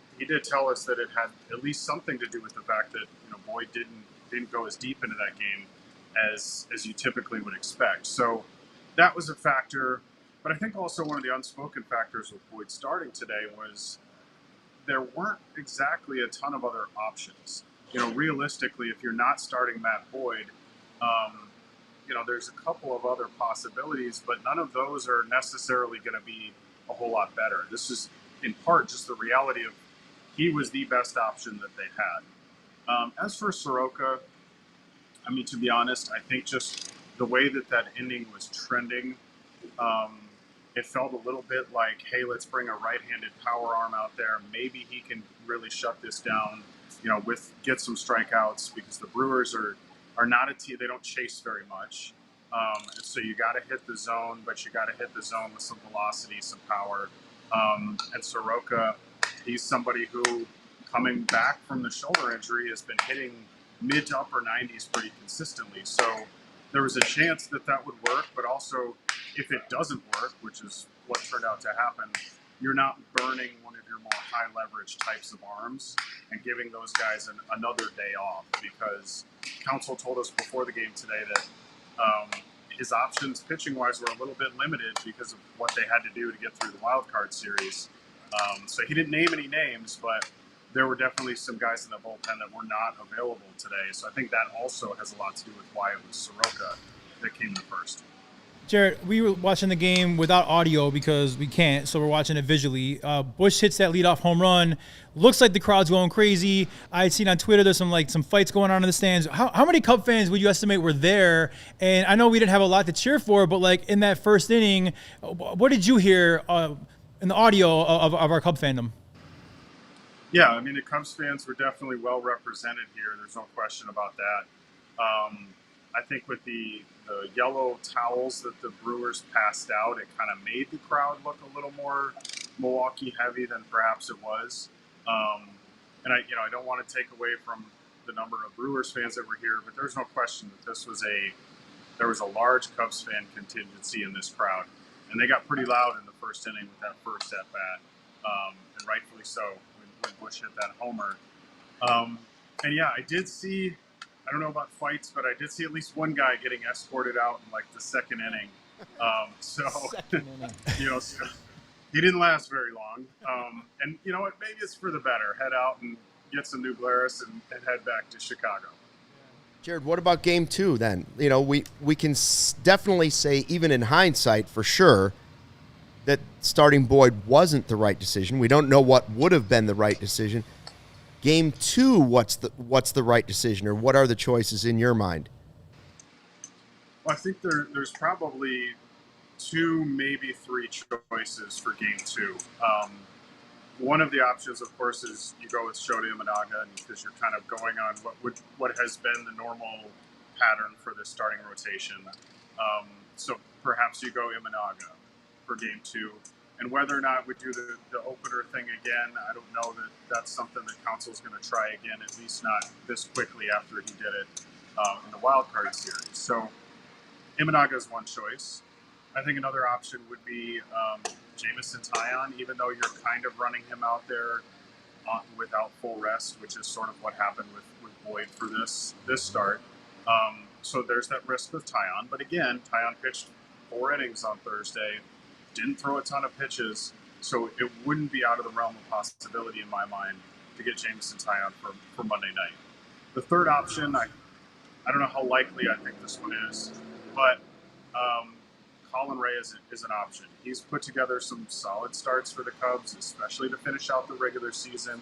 tell us that it had at least something to do with the fact that Boyd didn't go as deep into that game as you typically would expect. So that was a factor. But I think also one of the unspoken factors with Boyd starting today was there weren't exactly a ton of other options. Realistically, if you're not starting Matt Boyd, there's a couple of other possibilities, but none of those are necessarily going to be a whole lot better. This is in part just the reality of he was the best option that they had. As for Soroka, to be honest, I think just the way that inning was trending, it felt a little bit like, hey, let's bring a right-handed power arm out there. Maybe he can really shut this down, get some strikeouts, because the Brewers are not a team. They don't chase very much. And so you got to hit the zone, but you got to hit the zone with some velocity, some power. And Soroka, he's somebody who, coming back from the shoulder injury, has been hitting mid to upper 90s pretty consistently. So there was a chance that would work, but also if it doesn't work, which is what turned out to happen, you're not burning one of your more high leverage types of arms and giving those guys another day off, because Counsell told us before the game today that his options pitching wise were a little bit limited because of what they had to do to get through the wild card series. So he didn't name any names, but there were definitely some guys in the bullpen that were not available today. So I think that also has a lot to do with why it was Soroka that came in first. Jared, we were watching the game without audio because we can't, so we're watching it visually. Busch hits that leadoff home run. Looks like the crowd's going crazy. I had seen on Twitter there's some fights going on in the stands. How many Cub fans would you estimate were there? And I know we didn't have a lot to cheer for, but in that first inning, what did you hear in the audio of our Cub fandom? Yeah, the Cubs fans were definitely well represented here. There's no question about that. I think with the yellow towels that the Brewers passed out, it kind of made the crowd look a little more Milwaukee heavy than perhaps it was. And I don't want to take away from the number of Brewers fans that were here, but there's no question that there was a large Cubs fan contingency in this crowd, and they got pretty loud in the first inning with that first at bat, and rightfully so when Busch hit that homer. And yeah, I did see. I don't know about fights, but I did see at least one guy getting escorted out in the second inning. So he didn't last very long. And you know what? Maybe it's for the better. Head out and get some new Glarus and head back to Chicago. Jared, what about Game 2 then? We can definitely say, even in hindsight, for sure, that starting Boyd wasn't the right decision. We don't know what would have been the right decision. Game 2, what's the right decision, or what are the choices in your mind? Well, I think there's probably 2, maybe 3 choices for Game 2. One of the options, of course, is you go with Shota Imanaga, because you're kind of going on what has been the normal pattern for this starting rotation. So perhaps you go Imanaga for game 2. And whether or not we do the opener thing again, I don't know that that's something that Counsell's going to try again, at least not this quickly after he did it in the wild card series. So Imanaga is one choice. I think another option would be Jamison Taillon, even though you're kind of running him out there without full rest, which is sort of what happened with Boyd for this start. So there's that risk with Taillon. But again, Taillon pitched 4 innings on Thursday, didn't throw a ton of pitches, so it wouldn't be out of the realm of possibility in my mind to get Jamison Taillon for Monday night. The third option, I don't know how likely I think this one is, but Colin Ray is an option. He's put together some solid starts for the Cubs, especially to finish out the regular season.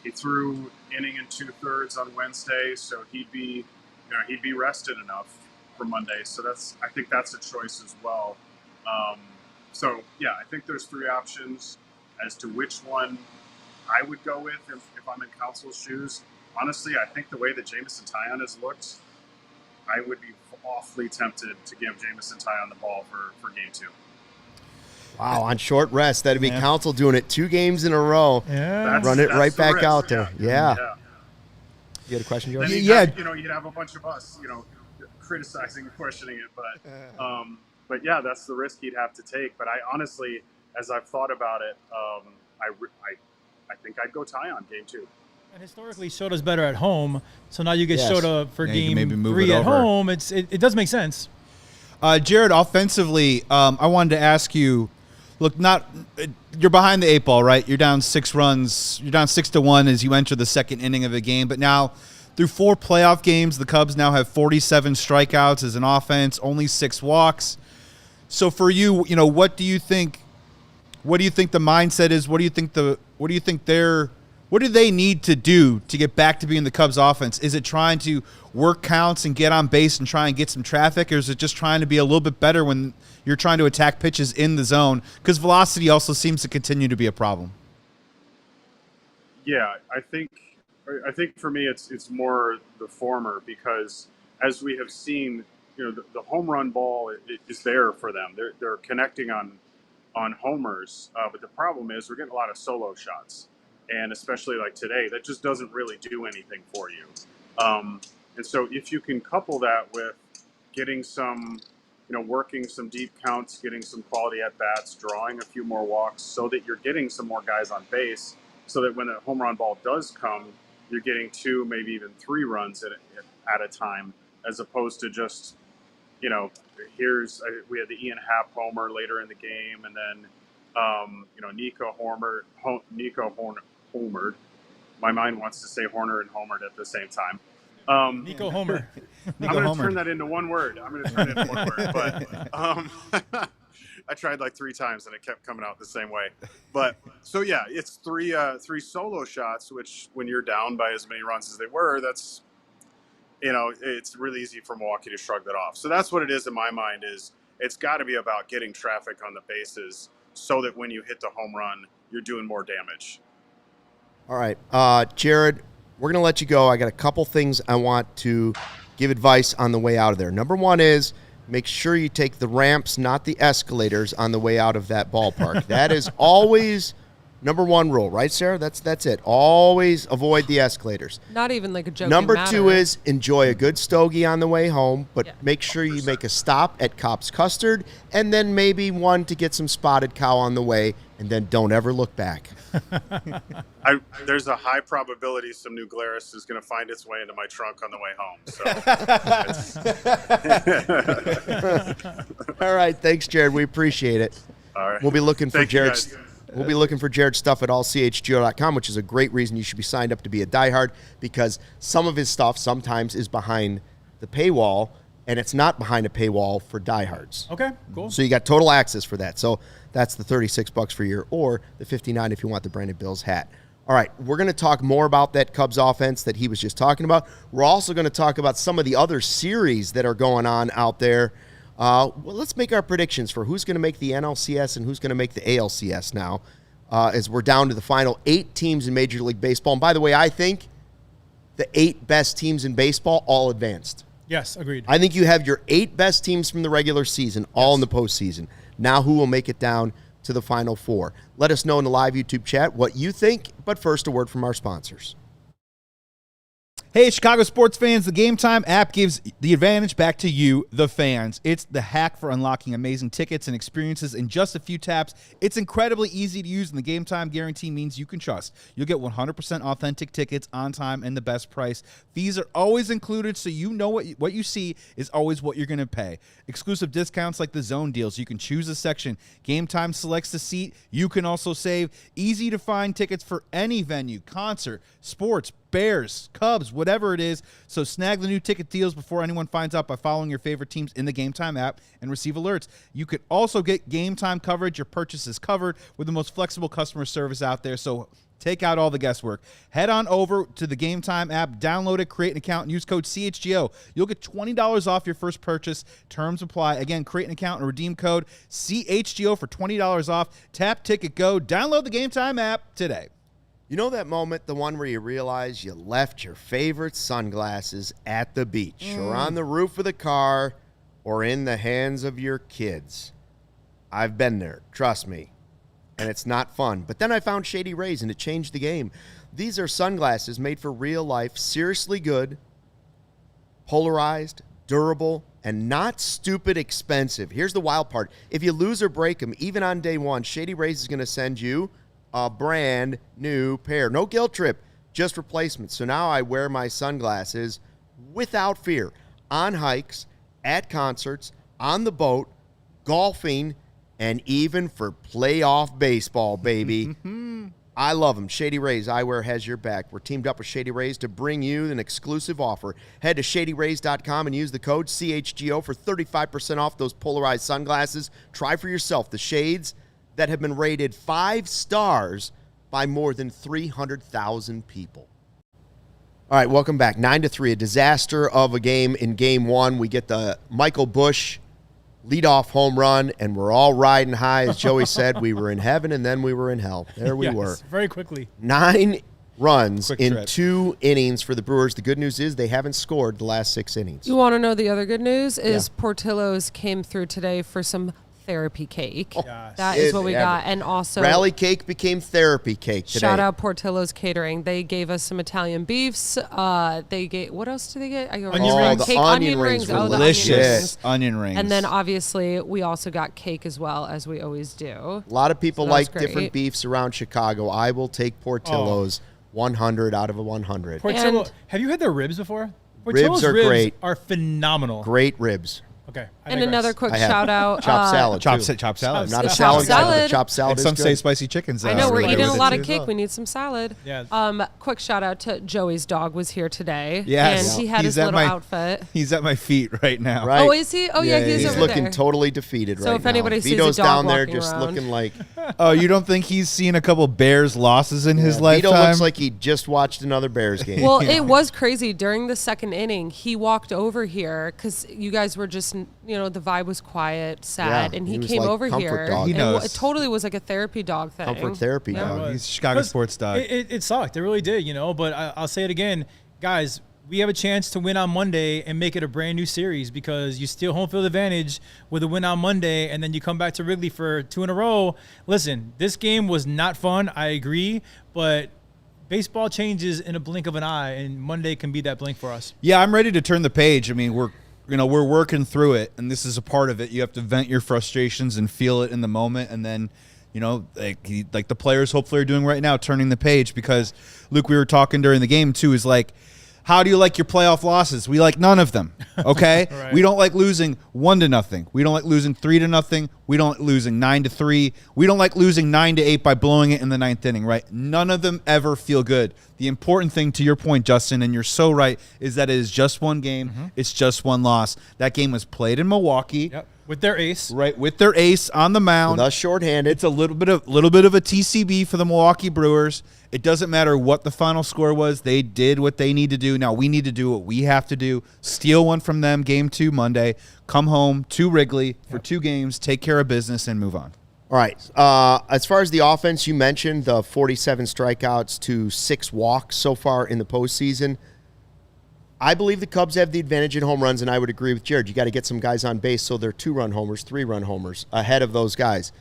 He threw inning and 2/3 on Wednesday, so he'd be rested enough for Monday. So I think that's a choice as well. So yeah, I think there's 3 options as to which one I would go with if I'm in Counsell's shoes. Honestly, I think the way that Jamison Taillon has looked, I would be awfully tempted to give Jamison Taillon the ball for game 2. Wow, on short rest. That'd be Counsell doing it 2 games in a row. Yeah. Run it right back risk. out there. Yeah. You had a question, George? You'd have a bunch of us, criticizing and questioning it, but yeah, that's the risk he'd have to take. But I honestly, as I've thought about it, I think I'd go Taillon game 2. And historically, Shota's better at home, so now you get Shota for you can game maybe move 3 it at over. home. It does make sense. Jared, offensively, I wanted to ask you, look, you're behind the 8 ball, right? You're down 6 runs. You're down 6-1 as you enter the second inning of the game. But now, through 4 playoff games, the Cubs now have 47 strikeouts as an offense, only 6 walks. So for you, what do you think? What do you think the mindset is? What do they need to do to get back to being the Cubs offense? Is it trying to work counts and get on base and try and get some traffic, or is it just trying to be a little bit better when you're trying to attack pitches in the zone? Because velocity also seems to continue to be a problem. Yeah, I think for me it's more the former, because as we have seen, the home run ball is there for them. They're connecting on homers, but the problem is we're getting a lot of solo shots. And especially like today, that just doesn't really do anything for you. And so if you can couple that with getting some, working some deep counts, getting some quality at-bats, drawing a few more walks so that you're getting some more guys on base, so that when a home run ball does come, you're getting 2, maybe even 3 runs at a time, as opposed to just, we had the Ian Happ homer later in the game, and then, Nico homered. My mind wants to say Horner and homered at the same time. Nico Homer. I'm going to turn that into one word. But I tried like 3 times and it kept coming out the same way. But so yeah, it's 3 solo shots, which when you're down by as many runs as they were, that's, it's really easy for Milwaukee to shrug that off. So that's what it is in my mind. Is it's got to be about getting traffic on the bases so that when you hit the home run, you're doing more damage. All right, Jared, we're going to let you go. I got a couple things I want to give advice on the way out of there. Number 1 is make sure you take the ramps, not the escalators, on the way out of that ballpark. That is always number 1 rule, right, Sarah? That's it. Always avoid the escalators. Not even like a joking Number matter. 2 is enjoy a good stogie on the way home, but Yeah. make sure you make a stop at Kopp's Custard, and then maybe one to get some spotted cow on the way, and then don't ever look back. There's a high probability some New Glarus is going to find its way into my trunk on the way home. So All right, thanks, Jared. We appreciate it. all right. We'll be looking for Thank you, Jared's. guys. We'll be looking for Jared's stuff at allchgo.com, which is a great reason you should be signed up to be a diehard, because some of his stuff sometimes is behind the paywall, and it's not behind a paywall for diehards. Okay, cool. So you got total access for that. So that's the $36 for a year, or the $59 if you want the Brandon Bills hat. All right, we're going to talk more about that Cubs offense that he was just talking about. We're also going to talk about some of the other series that are going on out there. Well, let's make our predictions for who's going to make the NLCS and who's going to make the ALCS now, as we're down to the final 8 teams in Major League Baseball. And by the way, I think the 8 best teams in baseball all advanced. Yes, agreed. I think you have your 8 best teams from the regular season all in the postseason. Now who will make it down to the Final Four? Let us know in the live YouTube chat what you think, but first a word from our sponsors. Hey, Chicago sports fans, the Game Time app gives the advantage back to you, the fans. It's the hack for unlocking amazing tickets and experiences in just a few taps. It's incredibly easy to use, and the Game Time guarantee means you can trust. You'll get 100% authentic tickets on time and the best price. Fees are always included, so you know what you see is always what you're going to pay. Exclusive discounts like the zone deals. You can choose a section. Game Time selects the seat. You can also save. Easy to find tickets for any venue, concert, sports, Bears, Cubs, whatever it is. So snag the new ticket deals before anyone finds out by following your favorite teams in the Game Time app and receive alerts. You could also get Game Time coverage. Your purchase is covered with the most flexible customer service out there. So take out all the guesswork. Head on over to the Game Time app, download it, create an account, and use code CHGO. You'll get $20 off your first purchase. Terms apply. Again, create an account and redeem code CHGO for $20 off. Tap, ticket, go. Download the Game Time app today. You know that moment, the one where you realize you left your favorite sunglasses at the beach or on the roof of the car or in the hands of your kids? I've been there, trust me, and it's not fun. But then I found Shady Rays, and it changed the game. These are sunglasses made for real life, seriously good, polarized, durable, and not stupid expensive. Here's the wild part. If you lose or break them, even on day one, Shady Rays is going to send you a brand new pair. No guilt trip, just replacements. So now I wear my sunglasses without fear on hikes, at concerts, on the boat, golfing, and even for playoff baseball, baby. I love them. Shady Rays Eyewear has your back. We're teamed up with Shady Rays to bring you an exclusive offer. Head to shadyrays.com and use the code CHGO for 35% off those polarized sunglasses. Try for yourself the shades that have been rated 5 stars by more than 300,000 people. All right, welcome back. 9-3, a disaster of a game in Game 1. We get the Michael Busch leadoff home run, and we're all riding high. As Joey said, we were in heaven, and then we were in hell. There we were. Very quickly. 9 runs Quick in trip. 2 innings for the Brewers. The good news is they haven't scored the last 6 innings. You want to know the other good news is Portillo's came through today for some therapy cake. Yes. That is what we got. And also Rally cake became therapy cake today. shout out Portillo's Catering. They gave us some Italian beefs. They gave, what else do they get? Onion rings. the onion rings were Oh, the Delicious onion rings. onion rings. And then obviously we also got cake as well, as we always do. A lot of people So that was like different great. beefs around Chicago. I will take Portillo's 100 out of a 100. Portillo, And- have you had their ribs before? Ribs Portillo's are great. Are phenomenal. Great ribs. Okay. I And digress. another quick I have shout out. chopped salad, Chop too. salad. I'm not a Chopped salad guy, but the salad. chopped salad And is some good. say spicy chickens. I know we're really eating good a lot too of as cake. well. We need some salad. Yeah. Quick shout out to Joey's dog was here today. Yes. And he had He's his at little my- outfit. He's at my feet right now. Right. Oh, is he? Oh, yeah, Yeah, he's yeah, over He's looking there. totally defeated So right if now. anybody sees a Vito's dog down there walking just around. looking like Oh, you don't think he's seen a couple Bears losses in his Vito lifetime? looks like he just watched another Bears game. Well, it was crazy. During the second inning, he walked over here because you guys were just, the vibe was quiet, sad, Yeah, and he he was came like over comfort here. dog. He and knows. It totally was like a therapy dog thing. Comfort therapy Yeah. dog. Oh, he's a Chicago 'Cause sports dog. It sucked. It really did, But I'll say it again, guys. We have a chance to win on Monday and make it a brand new series because you steal home field advantage with a win on Monday, and then you come back to Wrigley for 2 in a row. Listen, this game was not fun. I agree, but baseball changes in a blink of an eye, and Monday can be that blink for us. Yeah, I'm ready to turn the page. I mean, we're working through it, and this is a part of it. You have to vent your frustrations and feel it in the moment, and then, like the players hopefully are doing right now, turning the page. Because, Luke, we were talking during the game too. Is like, how do you like your playoff losses? We like none of them. Okay, Right. We don't like losing 1-0. We don't like losing 3-0. We don't like losing 9-3. We don't like losing 9-8 by blowing it in the 9th inning. Right? None of them ever feel good. The important thing, to your point, Justin, and you're so right, is that it is just one game. It's just one loss. That game was played in Milwaukee. Yep, with their ace. Right, with their ace on the mound. With us shorthanded. It's a little bit of a TCB for the Milwaukee Brewers. It doesn't matter what the final score was. They did what they need to do. Now we need to do what we have to do. Steal one from them, Game 2 Monday. Come home to Wrigley for 2 games, take care of business, and move on. All right. As far as the offense, you mentioned the 47 strikeouts to 6 walks so far in the postseason. I believe the Cubs have the advantage in home runs, and I would agree with Jared. You got to get some guys on base so they're 2-run homers, 3-run homers ahead of those guys.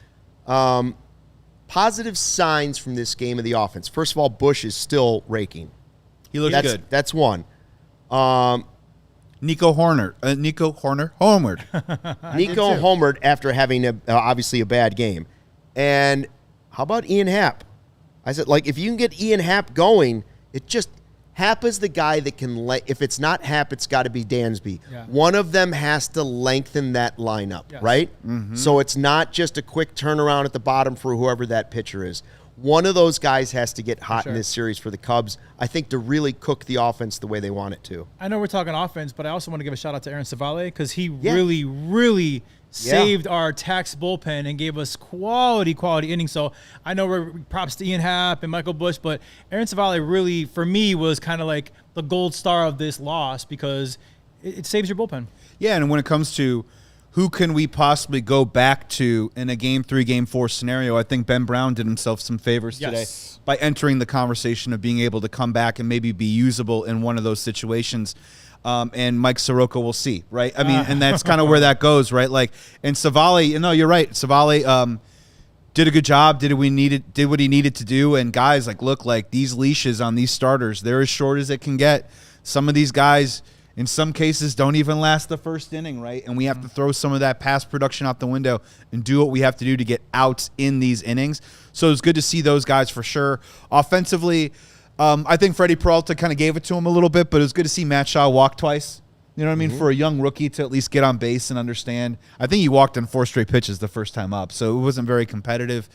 Positive signs from this game of the offense. First of all, Busch is still raking. He looks good. That's one. Nico Horner homered. Nico homered after having obviously a bad game. And how about Ian Happ? I said, like, if you can get Ian Happ going, Happ is the guy that can, if it's not Happ, it's got to be Dansby. Yeah. One of them has to lengthen that lineup, Yes. right? Mm-hmm. So it's not just a quick turnaround at the bottom for whoever that pitcher is. One of those guys has to get hot in this series for the Cubs, I think, to really cook the offense the way they want it to. I know we're talking offense, but I also want to give a shout out to Aaron Savale because he really saved our tax bullpen and gave us quality innings. So I know we're props to Ian Happ and Michael Busch, but Aaron Savale really, for me, was kind of like the gold star of this loss because it saves your bullpen. Yeah, and when it comes to who can we possibly go back to in a Game 3, Game 4 scenario, I think Ben Brown did himself some favors today by entering the conversation of being able to come back and maybe be usable in one of those situations. And Mike Soroka will see, right? I mean, and that's kind of where that goes, right? Like, and Savale, you're right. Savale did a good job, did what he needed to do. And guys, like, look, like these leashes on these starters, they're as short as it can get. Some of these guys, in some cases, don't even last the first inning, right? And we have to throw some of that past production out the window and do what we have to do to get outs in these innings. So it's good to see those guys for sure. Offensively, I think Freddie Peralta kind of gave it to him a little bit, but it was good to see Matt Shaw walk twice. You know what I mean? For a young rookie to at least get on base and understand. I think he walked on 4 straight pitches the first time up, so it wasn't very competitive.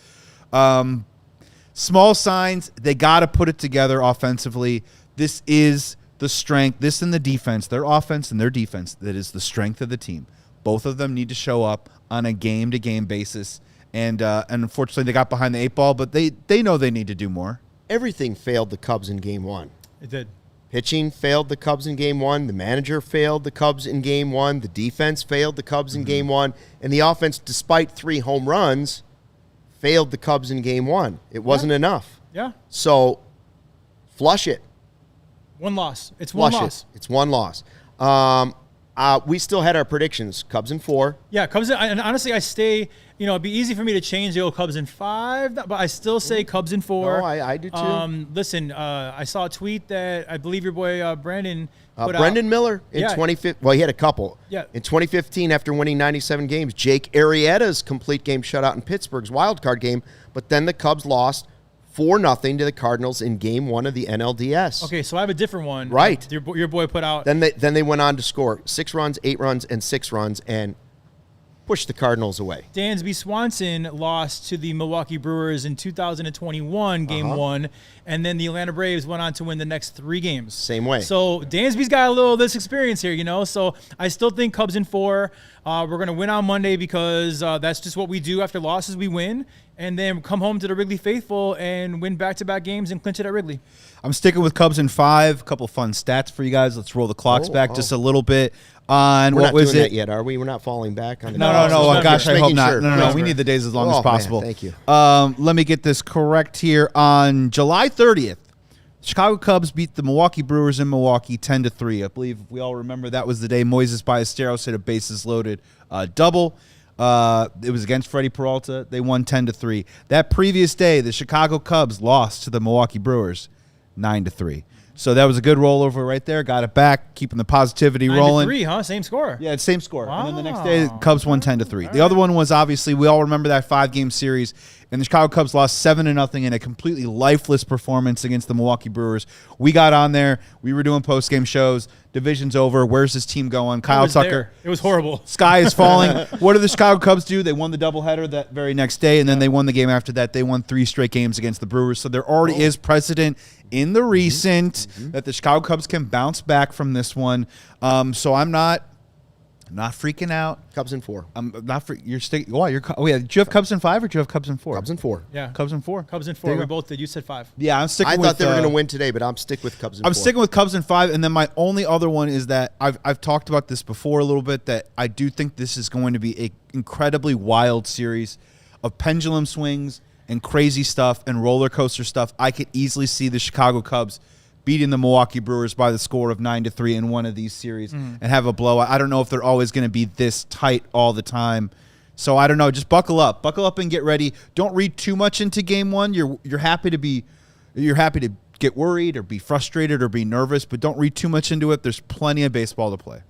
Small signs, they got to put it together offensively. This is the strength, this and the defense, their offense and their defense, that is the strength of the team. Both of them need to show up on a game-to-game basis, and unfortunately they got behind the 8 ball, but they know they need to do more. Everything failed the Cubs in Game 1. It did. Pitching failed the Cubs in Game 1. The manager failed the Cubs in Game 1. The defense failed the Cubs in Game 1. And the offense, despite 3 home runs, failed the Cubs in Game 1. It wasn't enough. Yeah. So, flush it. One loss. It's one Flush loss. it. It's one loss. We still had our predictions. Cubs in 4. Yeah, Cubs. And honestly, I stay. It'd be easy for me to change the old Cubs in 5, but I still say Cubs in 4. Oh, I do too. Listen, I saw a tweet that I believe your boy Brandon put Brendan out. Miller in 2015. Well, he had a couple. Yeah. In 2015, after winning 97 games, Jake Arrieta's complete game shutout in Pittsburgh's wild card game, but then the Cubs lost 4-0 to the Cardinals in Game 1 of the NLDS. Okay, so I have a different one. Right. Your boy put out. Then they went on to score 6 runs, 8 runs, and 6 runs, and pushed the Cardinals away. Dansby Swanson lost to the Milwaukee Brewers in 2021, Game 1, and then the Atlanta Braves went on to win the next 3 games. Same way. So Dansby's got a little of this experience here, So I still think Cubs in 4. We're going to win on Monday because that's just what we do. After losses, we win, and then come home to the Wrigley faithful and win back-to-back games and clinch it at Wrigley. I'm sticking with Cubs in 5. A couple fun stats for you guys. Let's roll the clocks back just a little bit. On We're what not was doing it? that yet, are we? We're not falling back on the No. Gosh, I hope not. Sure. No. We need the days as long as possible. Man, thank you. Let me get this correct here. On July 30th, Chicago Cubs beat the Milwaukee Brewers in Milwaukee 10-3. I believe we all remember that was the day Moises Ballesteros hit a bases loaded double. It was against Freddie Peralta. They won 10-3. That previous day, the Chicago Cubs lost to the Milwaukee Brewers 9-3. So that was a good rollover right there. Got it back, keeping the positivity rolling. 9-3, huh? Same score. Yeah, same score. Wow. And then the next day, the Cubs won 10-3. The other one was obviously, we all remember that 5-game series, and the Chicago Cubs lost 7-0 in a completely lifeless performance against the Milwaukee Brewers. We got on there. We were doing post-game shows. Division's over. Where's this team going? Kyle Tucker. There. It was horrible. Sky is falling. What did the Chicago Cubs do? They won the doubleheader that very next day, and then they won the game after that. They won 3 straight games against the Brewers. So there already is precedent in the recent that the Chicago Cubs can bounce back from this one. So I'm not freaking out. Cubs in 4. I'm not. You're sticking. Oh, yeah. Did you have Cubs in 5 or do you have Cubs in 4? Cubs in 4. Yeah. Cubs in 4. Cubs in 4. We both did. You said 5. Yeah, I'm sticking I with. thought they were going to win today, but I'm sticking with Cubs in 4. I'm sticking with Cubs in 5, and then my only other one is that I've talked about this before a little bit, that I do think this is going to be an incredibly wild series of pendulum swings and crazy stuff and roller coaster stuff. I could easily see the Chicago Cubs beating the Milwaukee Brewers by the score of 9-3 in one of these series and have a blowout. I don't know if they're always going to be this tight all the time. So I don't know. Just buckle up and get ready. Don't read too much into game one. You're happy to get worried or be frustrated or be nervous, but don't read too much into it. There's plenty of baseball to play.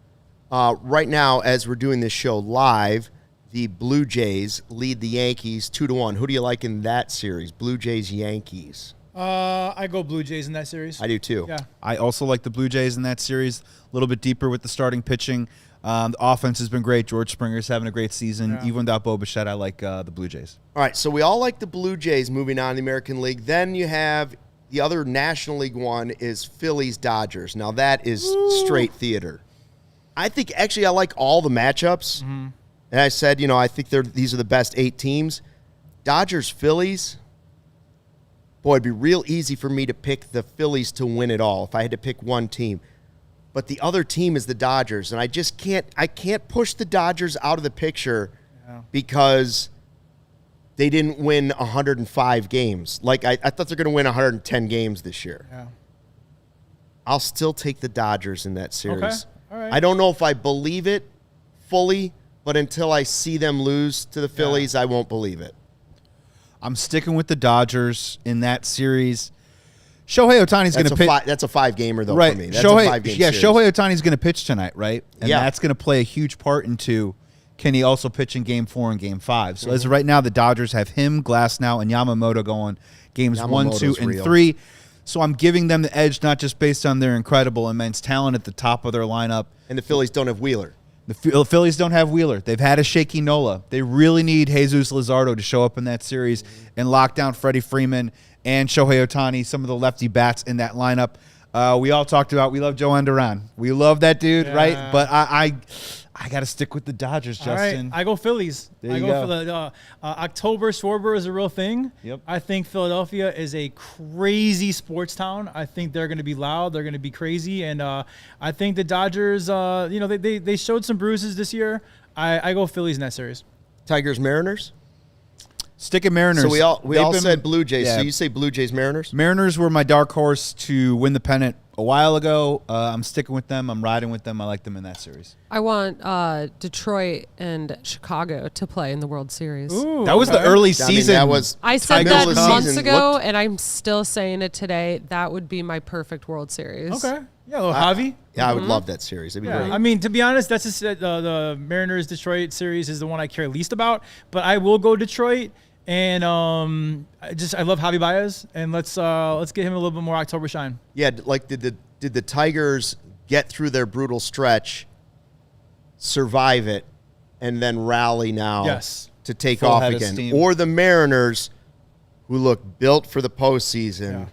Right now, as we're doing this show live, the Blue Jays lead the Yankees 2-1. Who do you like in that series? Blue Jays, Yankees. I go Blue Jays in that series. I do too. Yeah. I also like the Blue Jays in that series. A little bit deeper with the starting pitching. The offense has been great. George Springer's having a great season. Yeah. Even without Bo Bichette, I like the Blue Jays. All right, so we all like the Blue Jays moving on in the American League. Then you have the other National League one is Phillies-Dodgers. Now that is straight theater. I think actually I like all the matchups. And I said, I think these are the best 8 teams. Dodgers-Phillies. Boy, it'd be real easy for me to pick the Phillies to win it all if I had to pick one team. But the other team is the Dodgers, and I just can't push the Dodgers out of the picture because they didn't win 105 games. Like, I thought they're going to win 110 games this year. Yeah. I'll still take the Dodgers in that series. Okay. All right. I don't know if I believe it fully, but until I see them lose to the Phillies, I won't believe it. I'm sticking with the Dodgers in that series. Shohei Ohtani's going to pitch. That's a 5-gamer, though, right. for me. That's a 5-game series. Shohei Ohtani's going to pitch tonight, right? And Yeah. that's going to play a huge part into can he also pitch in Game 4 and Game 5. So as of right now, the Dodgers have him, Glasnow, and Yamamoto going games 1, 2, and 3. So I'm giving them the edge not just based on their incredible, immense talent at the top of their lineup. And the Phillies don't have Wheeler. The Phillies don't have Wheeler. They've had a shaky Nola. They really need Jesus Luzardo to show up in that series and lock down Freddie Freeman and Shohei Ohtani, some of the lefty bats in that lineup. We all talked about we love Joe Duran. We love that dude, right? But I got to stick with the Dodgers, Justin. All right. I go Phillies. There I you go go. for the October Schwarber is a real thing. Yep. I think Philadelphia is a crazy sports town. I think they're going to be loud. They're going to be crazy. And I think the Dodgers, they showed some bruises this year. I go Phillies in that series. Tigers, Mariners? Stick at Mariners. So we all They've said Blue Jays. yeah. So you say Blue Jays, Mariners? Mariners were my dark horse to win the pennant a while ago. I'm sticking with them. I'm riding with them. I like them in that series. I want Detroit and Chicago to play in the World Series. Ooh, That was the early season. that was I said middle that of the months season ago, looked- and I'm still saying it today. That would be my perfect World Series. Okay. Yeah, a little Javi. Yeah, I would love that series. It'd be Yeah, great. I mean, to be honest, that's just the Mariners-Detroit series is the one I care least about. But I will go Detroit, and I love Javi Baez, and let's get him a little bit more October shine. Yeah, like did the Tigers get through their brutal stretch, survive it, and then rally now Yes. to take Full off head of again? steam. Or the Mariners, who look built for the postseason Yeah.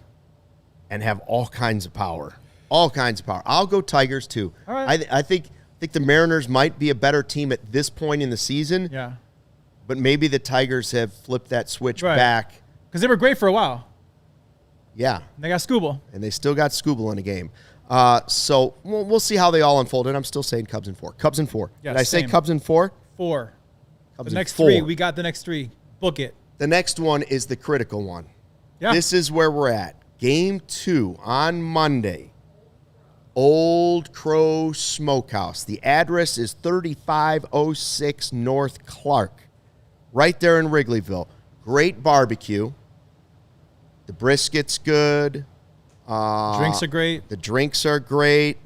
and have all kinds of power. All kinds of power. I'll go Tigers, too. All right. I think the Mariners might be a better team at this point in the season, Yeah, but maybe the Tigers have flipped that switch Right. back. because they were great for a while. Yeah. They got Scooble. And they still got Scooble in a game. So we'll see how they all unfold. And I'm still saying Cubs in 4. Cubs in 4. Yeah, Did I say same. Cubs in 4? 4. Cubs The in next 4. 3. We got the next 3. Book it. The next one is the critical one. Yeah. This is where we're at. Game 2 on Monday. Old Crow Smokehouse. The address is 3506 North Clark. Right there in Wrigleyville. Great barbecue. The brisket's good. Drinks are great. The drinks are great.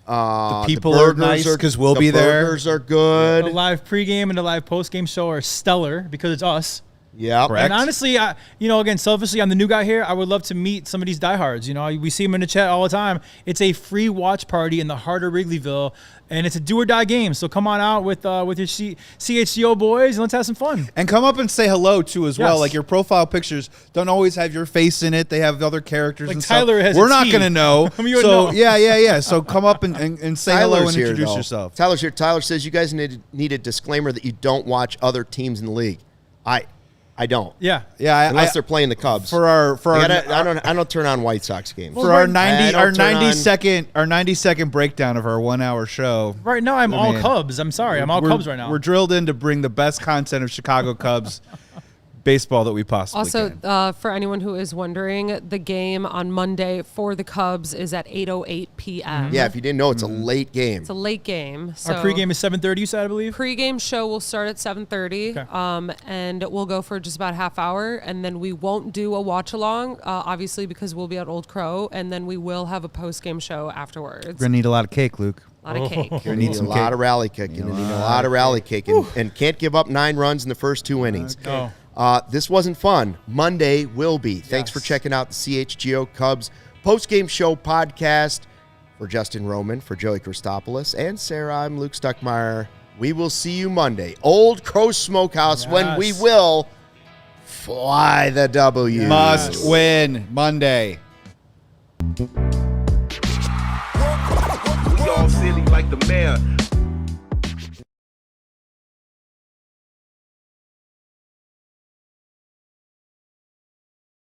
The people are burgers nice 'cause we'll be there. The burgers are good. The live pregame and the live postgame show are stellar because it's us. Yep. Correct. And honestly, again, selfishly, I'm the new guy here. I would love to meet some of these diehards. We see them in the chat all the time. It's a free watch party in the heart of Wrigleyville, and it's a do or die game. So come on out with your CHGO boys and let's have some fun. And come up and say hello, too, as well. Yes. Like, your profile pictures don't always have your face in it. They have other characters Like and Tyler stuff. has a We're not T. going to know. I mean, you would so, know. yeah. So come up and say hello and here, introduce though. yourself. Tyler's here. Tyler says you guys need a disclaimer that you don't watch other teams in the league. I don't. Yeah. Yeah, Unless they're playing the Cubs. I don't turn on White Sox games. for our I don't turn on- 90 second breakdown of our 1 hour show. Right now, I'm I all mean, Cubs. I'm sorry. I'm all we're- Cubs right now. We're drilled in to bring the best content of Chicago Cubs baseball that we possibly Also, can. for anyone who is wondering, the game on Monday for the Cubs is at 8:08 p.m. Yeah, if you didn't know, it's a late game. It's a late game. So Our pregame is 7:30. You said, I believe. Pregame show will start at 7:30, Okay. and we'll go for just about a half hour, and then we won't do a watch along, obviously because we'll be at Old Crow, and then we will have a postgame show afterwards. We're going to need a lot of cake, Luke. A lot of cake. You're going to need a lot of rally kicking. You're going to need a lot of rally kicking. And can't give up 9 runs in the first 2 innings. Oh. This wasn't fun. Monday will be. Thanks for checking out the CHGO Cubs postgame show podcast. For Justin Roman, for Joey Christopoulos, and Sarah, I'm Luke Stuckmeyer. We will see you Monday. Old Crow Smokehouse when we will fly the W. Must win Monday. We all silly like the mayor.